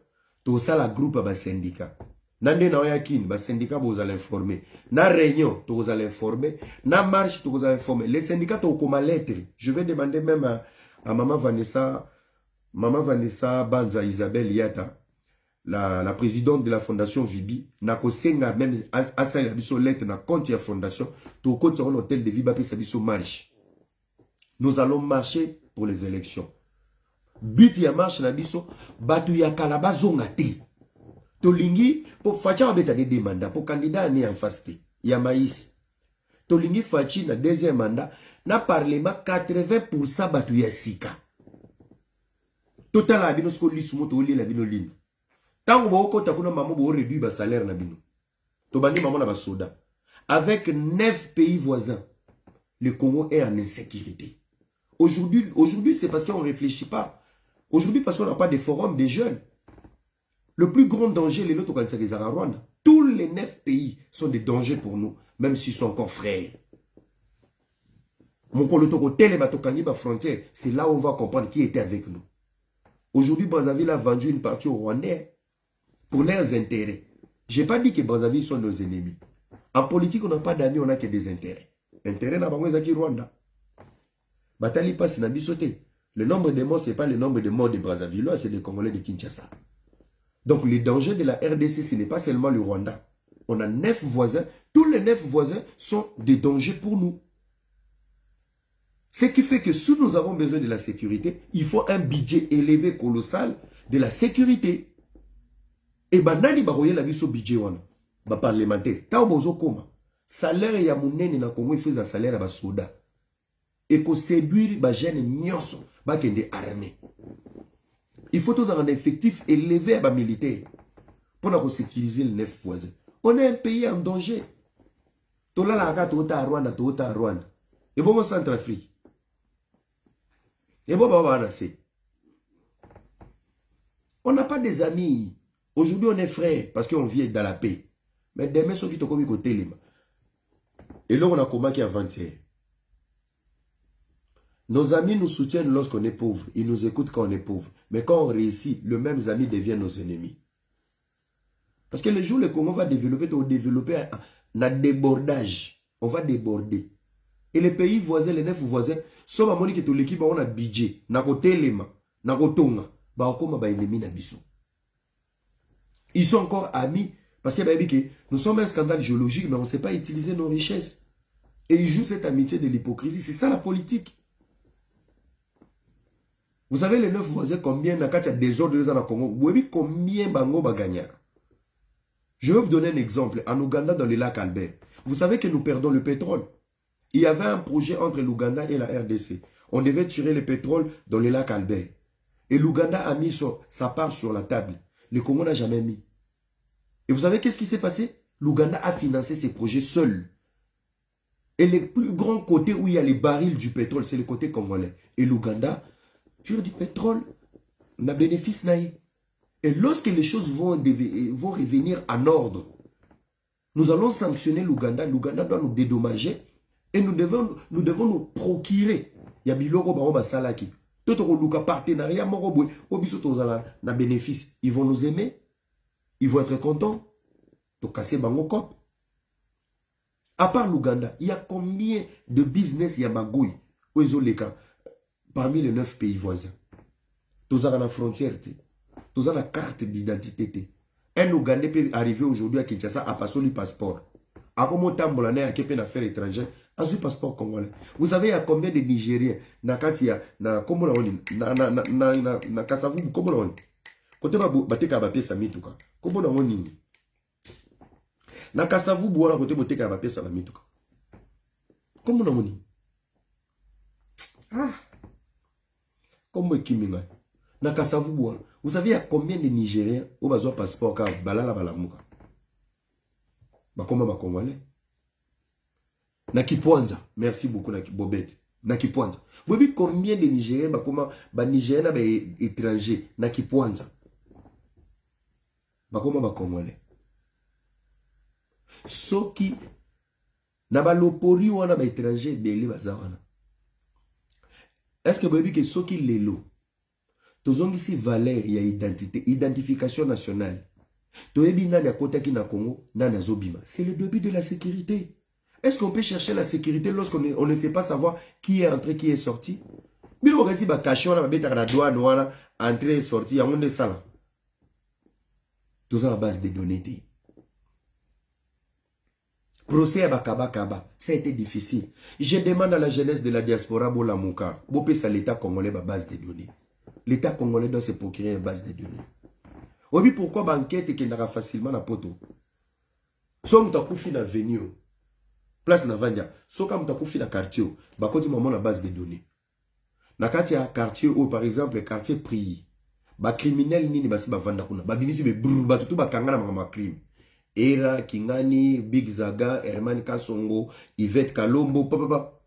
tout ça la groupe ba syndicat. Nande na yakin, ba syndicat vous allez informer. Na réunion, tu vous allez informer. Na marche, tu vous allez informer. Les syndicats tu comme lettre. Je vais demander même à maman Vanessa Banza Isabelle Yata. La présidente de la fondation Vibi, n'a kosenga même à ça la biso lettre na compte la fondation, tout compte sur un hôtel de Viba sa biso marche. Nous allons marcher pour les élections. But ya marche na biso, batu ya kalaba zonga te. Tolingi pour facha obeta des mandats pour candidat né en face te. Ya maïs. Tolingi fachi na deuxième mandat na parlement 80% batu ya sika. Total abino sko lisumo to li la bino lino. Tant que vous avez maman réduit le salaire na bino. Tobandi maman na soda. Avec 9 pays voisins, le Congo est en insécurité. Aujourd'hui, c'est parce qu'on ne réfléchit pas. Aujourd'hui, parce qu'on n'a pas de forum des jeunes. Le plus grand danger, les autres des Rwanda. Tous les 9 pays sont des dangers pour nous, même s'ils sont encore frères. Mon frontière, c'est là où on va comprendre qui était avec nous. Aujourd'hui, Brazzaville a vendu une partie aux Rwandais pour leurs intérêts. Je n'ai pas dit que Brazzaville sont nos ennemis. En politique, on n'a pas d'amis, on a que des intérêts. Intérêts, n'a pas de Rwanda. Batali passe na bisoté. Le nombre de morts, ce n'est pas le nombre de morts de Brazzaville, c'est les Congolais de Kinshasa. Donc, les dangers de la RDC, ce n'est pas seulement le Rwanda. On a 9 voisins. Tous les 9 voisins sont des dangers pour nous. Ce qui fait que si nous avons besoin de la sécurité, il faut un budget élevé, colossal de la sécurité. Et banani baroye la biso budget wana ba parlementaire ta bozo koma salaire ya munene na Congo il fait un salaire à ba soda et ko séduire ba jeune nyonso ba kende armée. Il faut tous un effectif élevé à ba militaire pour sécuriser les 9 voisins. On est un pays en danger. Tola la ka tota Rwanda et bon Centrafrique. Et bon baba on n'a pas des amis. Aujourd'hui, on est frères parce qu'on vit dans la paix. Mais demain, ceux qui sont commis côté. Et là, on a comment qui avant-hier. Nos amis nous soutiennent lorsqu'on est pauvre. Ils nous écoutent quand on est pauvre. Mais quand on réussit, les mêmes amis deviennent nos ennemis. Parce que le jour où le Congo va développer un débordage. On va déborder. Et les pays voisins, les 9 voisins, sauf à mon que l'équipe on a budget. Nako telema, nako tonga, ba okoma ba ennemi na biso. Ils sont encore amis parce que nous sommes un scandale géologique, mais on ne sait pas utiliser nos richesses. Et ils jouent cette amitié de l'hypocrisie. C'est ça la politique. Vous savez les 9 voisins combien na kati ya désordre dans le Congo? Vous savez combien bango baganya? Je vais vous donner un exemple. En Ouganda, dans le lac Albert, vous savez que nous perdons le pétrole. Il y avait un projet entre l'Ouganda et la RDC. On devait tirer le pétrole dans le lac Albert. Et l'Ouganda a mis sa part sur la table. Le Congo n'a jamais mis. Et vous savez qu'est-ce qui s'est passé? L'Ouganda a financé ces projets seul. Et le plus grand côté où il y a les barils du pétrole, c'est le côté congolais. Et l'Ouganda tire du pétrole, n'a bénéfice naïe. Et lorsque les choses vont revenir en ordre, nous allons sanctionner l'Ouganda. L'Ouganda doit nous dédommager. Et nous devons nous procurer. Il y a biloko ba salaki. Tout le partenariat moroboy. Na bénéfice. Ils vont nous aimer. Ils vont être contents. To casser bango cop. À part l'Ouganda, il y a combien de business il y a magouille parmi les 9 pays voisins? Tous à la frontière. Tous à la carte d'identité. Un Ougandais peut arriver aujourd'hui à Kinshasa à passer le passeport. À comment tambolane à Kepen affaires étrangères, à ce passeport congolais. Vous savez, il y a combien de Nigériens na Katia, na Komolaoni, na Kasavu, Komolaoni. Côté Bateka Bapé Samituka. Komolaoni. Na Kasavu, Boana, côté Bateka Bapé Samituka. Komolaoni. Ah. Comme Kiminga. Na Kasavu, Boana. Vous savez, il y a combien de Nigériens au besoin passeport car balala balamuka. Bakoma bakongolais. Na Kipwanza, merci beaucoup na Bobette. Na Kipwanza. Vous savez combien de Nigériens bakoma ba Nigériens ba étrangers na Kipwanza. Bakoma bakongolais. Soki na ba lopori wana ba étrangers belé bazawana. Est-ce que vous savez que soki lelo tozongi si valeur ya identité, identification nationale. Toyebi nani akota ki na Congo, nani azobima. C'est le début de la sécurité. Est-ce qu'on peut chercher la sécurité lorsqu'on ne sait pas savoir qui est entré, qui est sorti? Bilo resi ba cachon na beta na douane wana, entrée et sortie, ya monde sala. Tout ça à base de données. Procès à Bakaba, ça a été difficile. Je demande à la jeunesse de la diaspora Bolamuka, bopé ça l'État congolais ba base de données. L'État congolais doit se procurer une base de données. Oui, pourquoi banquette qui n'a facilement la poto? So mutakufi na venue. Place na Vandia. So ka mutakufi na quartier. Bakoti maman la base de données. Na kati ya quartier ou par exemple quartier Priy. Ba criminel nini basi ba vanda kuna. Ba bimisi be brrr batutu ba kangana mama crime. Era Kingani, Big Zaga, Herman Kasongo, Yvette Kalombo, papa.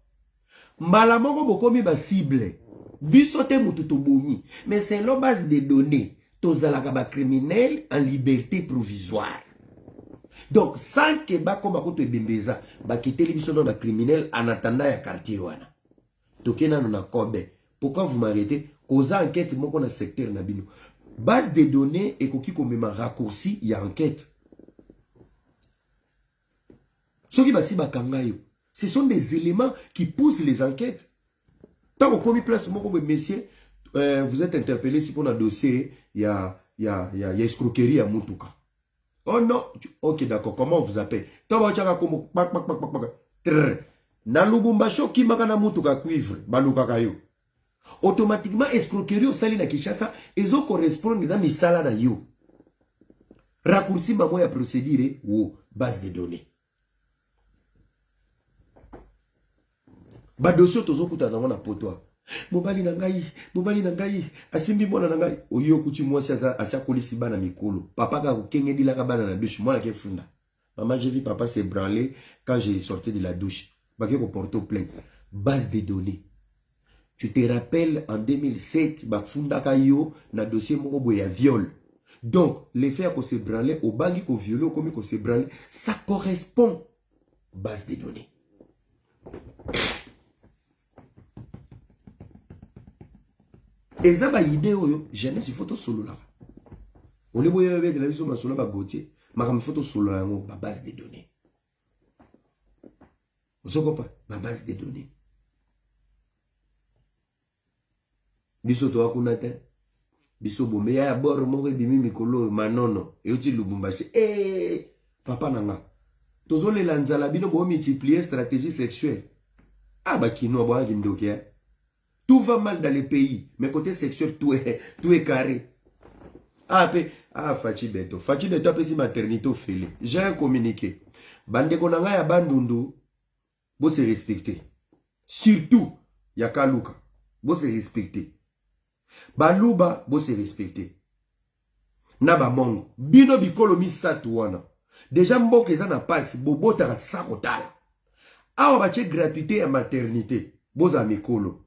Mbala moko bokomi ba cible. Bisote mututu bomi. Mais c'est la base de données. Tozalaka criminel en liberté provisoire. Donc, sans que ba comme akoto bembeza, ba kite les biso na criminel en attendant ya quartier wana. Tokena na kobe. Pourquoi vous m'arrêtez? Koza enquête moko na secteur na bino. Base de données et koki komema raccourci ya enquête. Soki basi bakangayo. Ce sont des éléments qui poussent les enquêtes. Tant qu'on commis place moko messieurs, vous êtes interpellé si pour un dossier, il y a escroquerie à Mutuka. Oh non, ok d'accord, comment on vous appelle? Na Lubumbashi qui makana Mutuka cuivre, baluka kayo. Automatiquement escroquerie au sali na Kinshasa, ils ont correspondre dans misala na yo. Raccourci ma moya procédure ou base de données. Ba dossier tozo kuta na wana poto. Mobali nangai, asimbi mwana nangai. Oyo kuti mwasi asa kolisi bana mikolo. Papa ka kenge di la bana na douche, mwana ke funda. Maman, j'ai vu papa se branler quand j'ai sorti de la douche. Bake ko porto plainte. Base de données. Tu te rappelles en 2007, bak funda ka yo na dossier moko boy ya viol. Donc, les faits qu'on se branler au bangi ko violé comme qu'on se branler, ça correspond. Base de données. Et ça, bah, idée, jeunesse, il faut tout solo là. On est beau, de la vision, ma solo, bah, Gauthier. Ma photo solo là, ma base de données. Vous comprenez pas? Ma base de données. Biso to akunate. Biso bombe ya bord mo bimi mikolo manono. Et uti Lubumbashi. Eh, papa nanga. Tozo le lanzala bino bo multiplier stratégie sexuelle. Ah, bah, kino, bah, kindokia. Tout va mal dans les pays. Mais côté sexuel, tout est carré. Fachi Beto. Fachi Beto a pesi maternité au félé. J'ai un communiqué. Bande konanga ya bandundu, bo se respecter. Surtout, yaka luka. Bo se respecter. Baluba, bo se respecter. Naba mongo. Bino bikolo misatu wana. Déjà mboke za na pasi, bobo taratisa kotala. Awa bache gratuité ya maternité. Boza mikolo.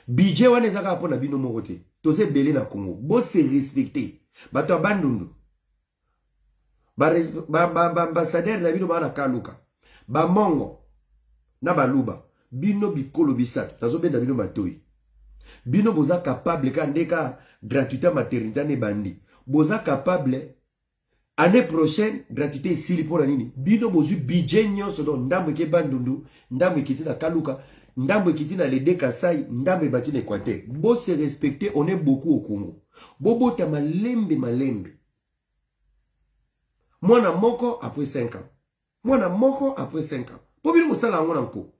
Budget wana ezaka pona bino moko te. Toze belé na Congo. Bo se respecter. Bato bandundu. Ambassadeur na bino bana kaluka. Ba mongo. Na baluba. Bino bikolo bisatu. Tazo benda bino matoi. Bino boza capable ka ndeka gratuité maternité ne bandi. Boza capable année prochaine gratuité ici pour la nini. Bino bozu budget nyonso don ndamwe ke bandundu, ndamwe kiti na kaluka. Ndambo kiti na lede Kasai, ndambo bati na Équateur. Bo se respecter, on est beaucoup au Congo. Bobo ta malembe. Mwana moko après 5 ans. Mwana moko après 5 ans. Po bino mosala ngona nko.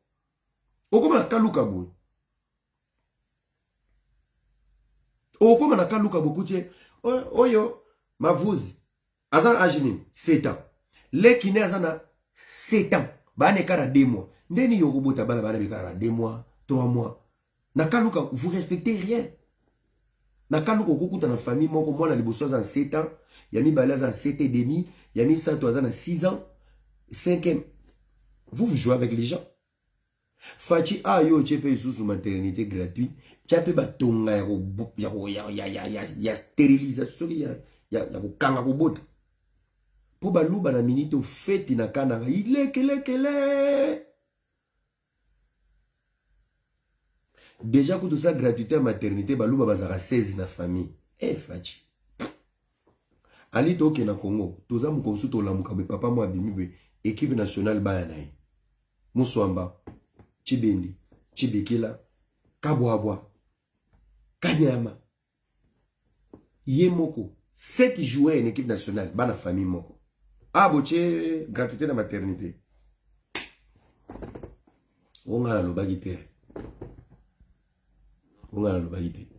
Okoma na kaluka boy. Okoma na kaluka bokuche. Oyo mavuzi. Azan ajini 7 ans. Le kine azana 7 ans. Bane kara 2 mois. Ndeni yokobota bana bana bikara 2 mois, 3 mois. Nakaluka, vous respectez rien. Nakaluka okukuta na famille moko mwana liboso za 7 ans, yami balaza 7 et demi, yami santo za 6 ans, 5e. Vous jouez avec les gens. Fachi ayo chepe sous maternité gratuite, chepe batonga ya stérilisation ya kanga kobota. Po baluba na minute au feti na kananga, kele. Déjà que tout ça gratuité maternité, baluba bazara 16 na famille. Fachi. Ali toke na Congo, toza mukonsu to lamuka be papa mo abimi équipe nationale baya na ye. Muswamba, Chibendi, Chibekila, Kabwabwa, Kanyama. Yemoko, 7 joueurs en équipe nationale, bana famille moko. Boche gratuité na maternité. On a le bagi père. On a le bagi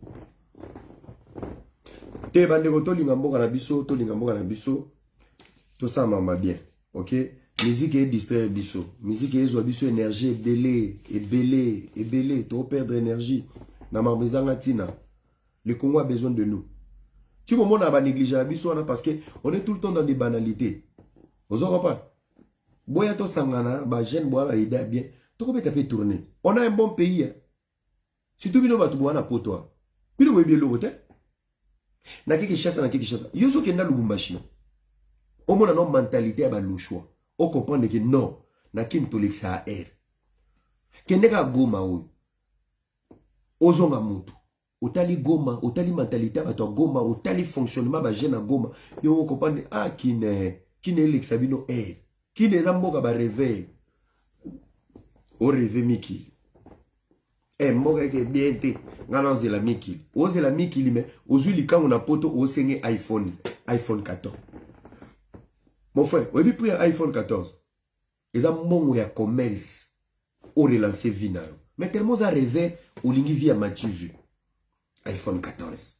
te bandeko tolinga mboka na biso, to ça mama bien. OK? Musique est distraire biso. Musique est biso énergie belé, to perdre énergie. Na mabezanga tina. Le Congo a besoin de nous. Tu vois, on a négligé biso parce que on est tout le temps dans des banalités. Vous en pas? Boya to sangana, ba jeune boya ba ida bien. To ko taper tourner. On a un bon pays. Surtout bino batu boya na poto. Bino boye bien lobote. Na kiki chassa. Yoso kenda Lubumbashi. O mona no mentalité ba lo choix. O comprendre que non, na kin tolexa a air. Kende ka goma o. Ozonga mutu. Otali goma, otali mentalité ba to goma, otali fonctionnement ba jeune goma. Yo comprendre kine l'exabino air. Kine zamboka ba réveil. O réveil miki. Mboka ke bien te ngana zela miki. O zela miki mais ozuli kango na poto o senge iPhone 14. Mon frère, on a pris un iPhone 14. Ils ont mon ya commerce au relancer vina. Mais tellement ça rêvé au lingi via Mathieu vu. iPhone 14.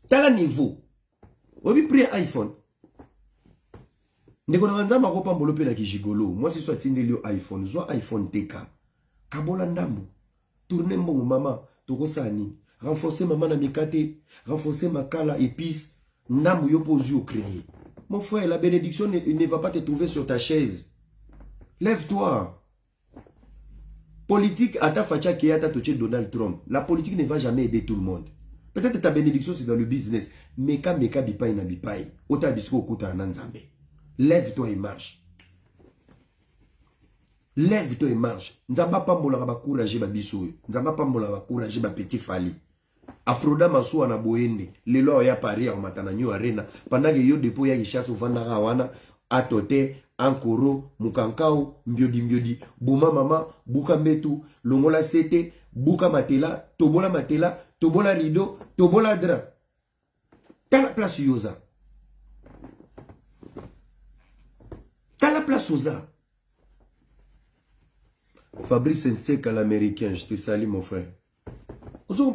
T'as le niveau. On a pris un iPhone. Ndeko na wanzama ko pambolo pe na kijigolo. Moi c'est soit tindelio iPhone, soit iPhone TK. Kabola ndambo. Tourner mbongo mama, toko sani. Renforcer maman na mikate, renforcer makala épice, ndambo yo pozu au créer. Mon frère, la bénédiction ne va pas te trouver sur ta chaise. Lève-toi. Politique, ata facha ki ata toche Donald Trump. La politique ne va jamais aider tout le monde. Peut-être ta bénédiction c'est dans le business. Meka bipai na bipai. Ota bisko okuta ananzambe. Lève-toi et marche. Lève-toi et marche. Nzamba pa mbola ba courage ba biso. Nzamba pa mbola ba courage ba petit fali. Afroda Masou na boende. Lelo ya pari ya matana nyo arena. Pendant que yo depo ya ishaso vandara wana. Atote, ankoro, mukankao, mbiodi. Buma mama, buka mbetu. Longola sete, buka matela. Tobola rideau, tobola dra. T'as la place yoza. Fabrice Nseka l'américain, je te salue mon frère.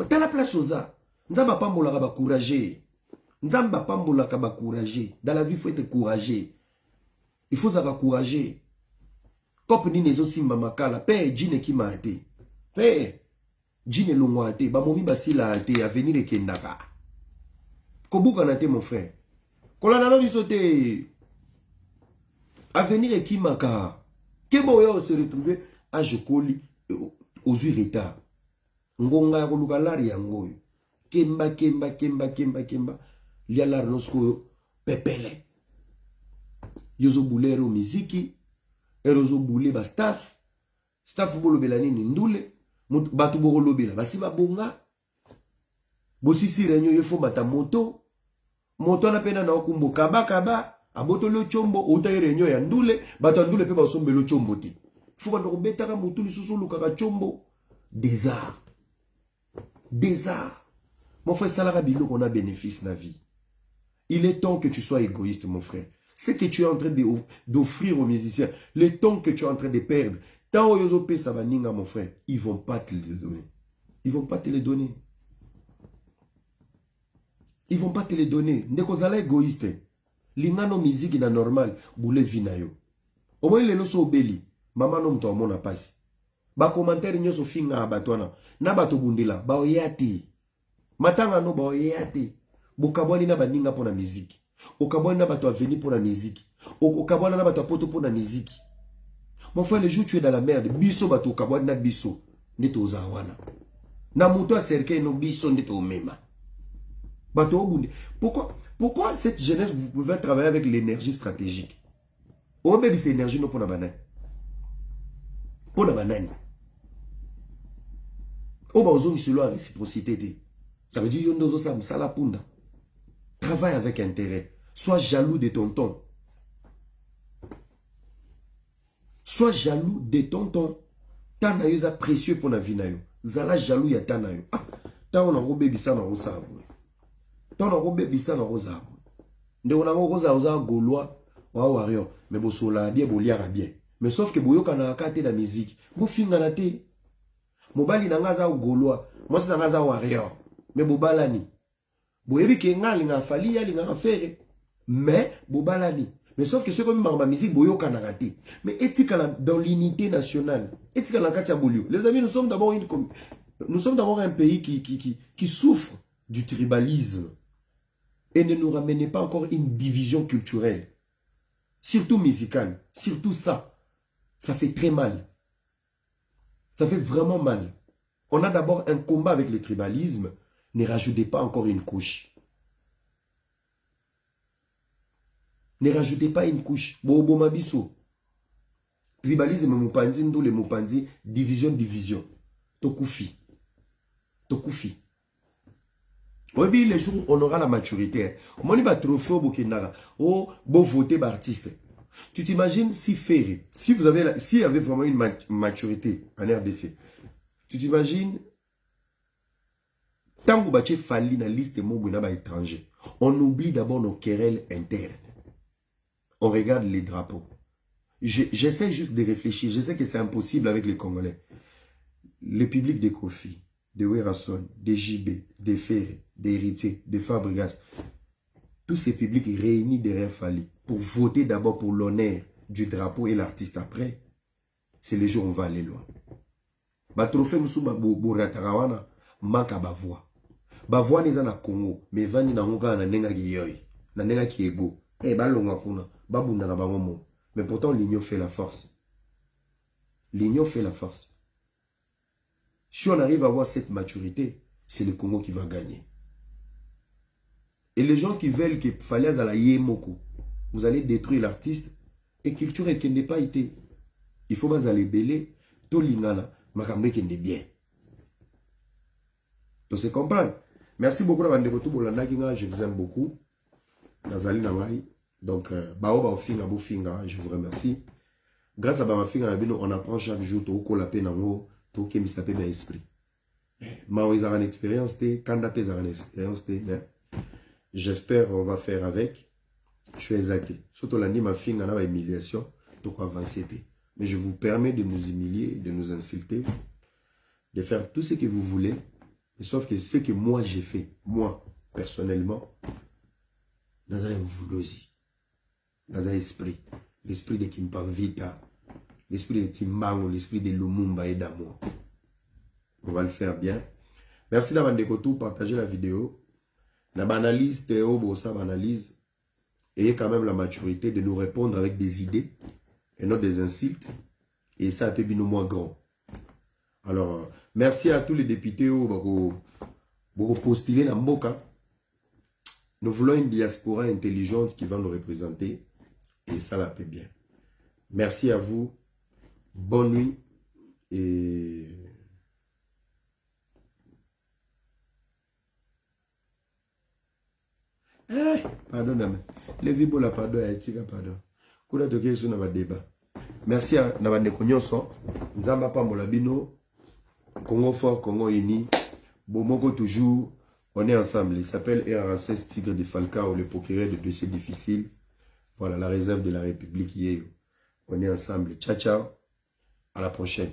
T'as la place aux a. Nzamba pambola ba courageux. Nzamba pambola ba courageux. Dans la vie, il faut être courageux. Il faut être courageux. Comme ni nezo simba makala, père Jine qui m'a été. Père Jine longwa te, ba momi basila te, avenir de Kendaka. Kobuka na te mon frère. Kolana no bisote. Avenir et qui maka. Kebo yo se retrouver à Jokoli aux retard. Ngonga koluka lari yango. Kemba. Lialar nosko pepele. Yozo boulero miziki. Erozo boule ba staff. Staff bolo belanini ndule. Batu bolo bela. Basi ba bonga. Bosisi renyo yefo bata moto. Moto na pena na okumbo kaba. Aboto lo chombo. Ota renyo ya ndule. Bata ndule pe ba sombe lo chombo ti. Fuka ndoko betaka mutuli susulu kaka chombo. Des arts. Mon frère Salara Bilo qu'on a bénéfice na vie. Il est temps que tu sois égoïste mon frère. Ce que tu es en train d'offrir aux musiciens, le temps que tu es en train de perdre, tant yozope savaninga mon frère, ils vont pas te le donner. Ils vont pas te le donner. Ils vont pas te le donner. Nekozala égoïste. Lingano musique na normal, boule vinayo. Au moins les loso obeli, maman nom to mona pasi. Ba commentaire nyoso finga abatwana, na bato bundela, ba oyati. Matanga no ba oyati. Bokabwani na baninga pona musique. Okabwani na bato aveni pona musique. Okabwani na bato poto pona musique. Mon frère, le jour où tu es dans la merde, biso bato okabwani na biso, neto ozawana. Na muto a cercle no biso neto mema. Bato obunde. Pourquoi cette jeunesse, vous pouvez travailler avec l'énergie stratégique? Oh, baby, c'est énergie non pour la banane. Pour la banane. Oh, bah, aux hommes, la réciprocité. Ça veut dire, yondozo sam, salapunda. Travaille avec intérêt. Sois jaloux de ton ton. Sois jaloux de ton ton. Tanayo est précieux pour la vie. Zala jaloux ya tanayo. Ah, ta on a robé bisa na rosa. Ta on a robé bisa na rosa. Nde on a rosa gaulois. Wa wario. Mais bo sola bien, bo liara bien. Mais sauf que boyo kana kate la musique. Bo finga na te. Mobali na ngaza gaulois. Moi c'est na ngaza wario. Mais bo balani. Boyebi ke ngali nga fali ya linga affaire. Mais bo balani. Mais sauf que ce comme ma musique boyo kana kate. Mais etikala dans l'unité nationale. Etikala katia bolio. Les amis, nous sommes d'abord un pays qui souffre du tribalisme. Et ne nous ramenez pas encore une division culturelle. Surtout musicale. Surtout ça. Ça fait très mal. Ça fait vraiment mal. On a d'abord un combat avec le tribalisme. Ne rajoutez pas encore une couche. Ne rajoutez pas une couche. Bobo mabiso. Tribalisme moupanzi ndole moupanzi. Division. Tokufi. Oui, les jours où on aura la maturité. On va trophée au Bokendara. Oh, beau voter par artiste. Tu t'imagines si Ferré, s'il y avait vraiment une maturité en RDC, tu t'imagines, tant que tu falli dans la liste de mots étrangers, on oublie d'abord nos querelles internes. On regarde les drapeaux. J'essaie juste de réfléchir. Je sais que c'est impossible avec les Congolais. Le public des Kofi, de Werason, des JB, des Ferré, des Héritiers, des Fabregas, tous ces publics réunis derrière Fali pour voter d'abord pour l'honneur du drapeau et l'artiste après, c'est le jour où on va aller loin. Ba trophée musu ba boratarawana maka ba voix. Ba voix neza na Congo, mais vani na ngoka na nenga kiyoy, na nenga kiego. Ba longa kuna, ba bunda na bango mo. Mais pourtant l'union fait la force. L'union fait la force. Si on arrive à avoir cette maturité, c'est le Congo qui va gagner. Et les gens qui veulent que Faliaz à la Yemoko, vous allez détruire l'artiste et culture et qu'il n'ait pas été. Il faut pas aller belé, tout l'ingana, makambe qu'il n'est bien. Donc c'est comprendre. Merci beaucoup d'avoir été retour pour la je vous aime beaucoup. Nazali Nangai. Donc, Baoba Finga, je vous remercie. Grâce à ma Finga, on apprend chaque jour, tout la peine en haut, tout qui me sape dans l'esprit. Mao, ils ont une expérience, Kandapé, ils ont une expérience, j'espère on va faire avec. Je suis exact. Surtout l'année, ma fille, on a une humiliation, tout quoi avancer. mais je vous permets de nous humilier, de nous insulter, de faire tout ce que vous voulez, sauf que ce que moi j'ai fait, moi, personnellement, dans un voulosi, dans un esprit, l'esprit de Kimpanvita, l'esprit de Kimbango, l'esprit de Lumumba et d'amour. On va le faire bien. Merci d'avoir partagé la vidéo. La analyse, Théo, Bossa, analyse. Ayez quand même la maturité de nous répondre avec des idées et non des insultes. Et ça a été bien moins grand. Alors, merci à tous les députés pour postuler dans Mboka. Nous voulons une diaspora intelligente qui va nous représenter. Et ça la fait bien. Merci à vous. Bonne nuit. Et... pardon, les vibola pardon, pardon. Kula toke sur na débat. Merci à Nabande Konyoso, Nzamba Pamolabino, Congo fort, Congo uni, Bomoko toujours, on est ensemble. Il s'appelle RR16 Tigre de Falcao, le procureur de dossiers difficiles. Voilà, la réserve de la République hier. On est ensemble. Ciao, ciao. À la prochaine.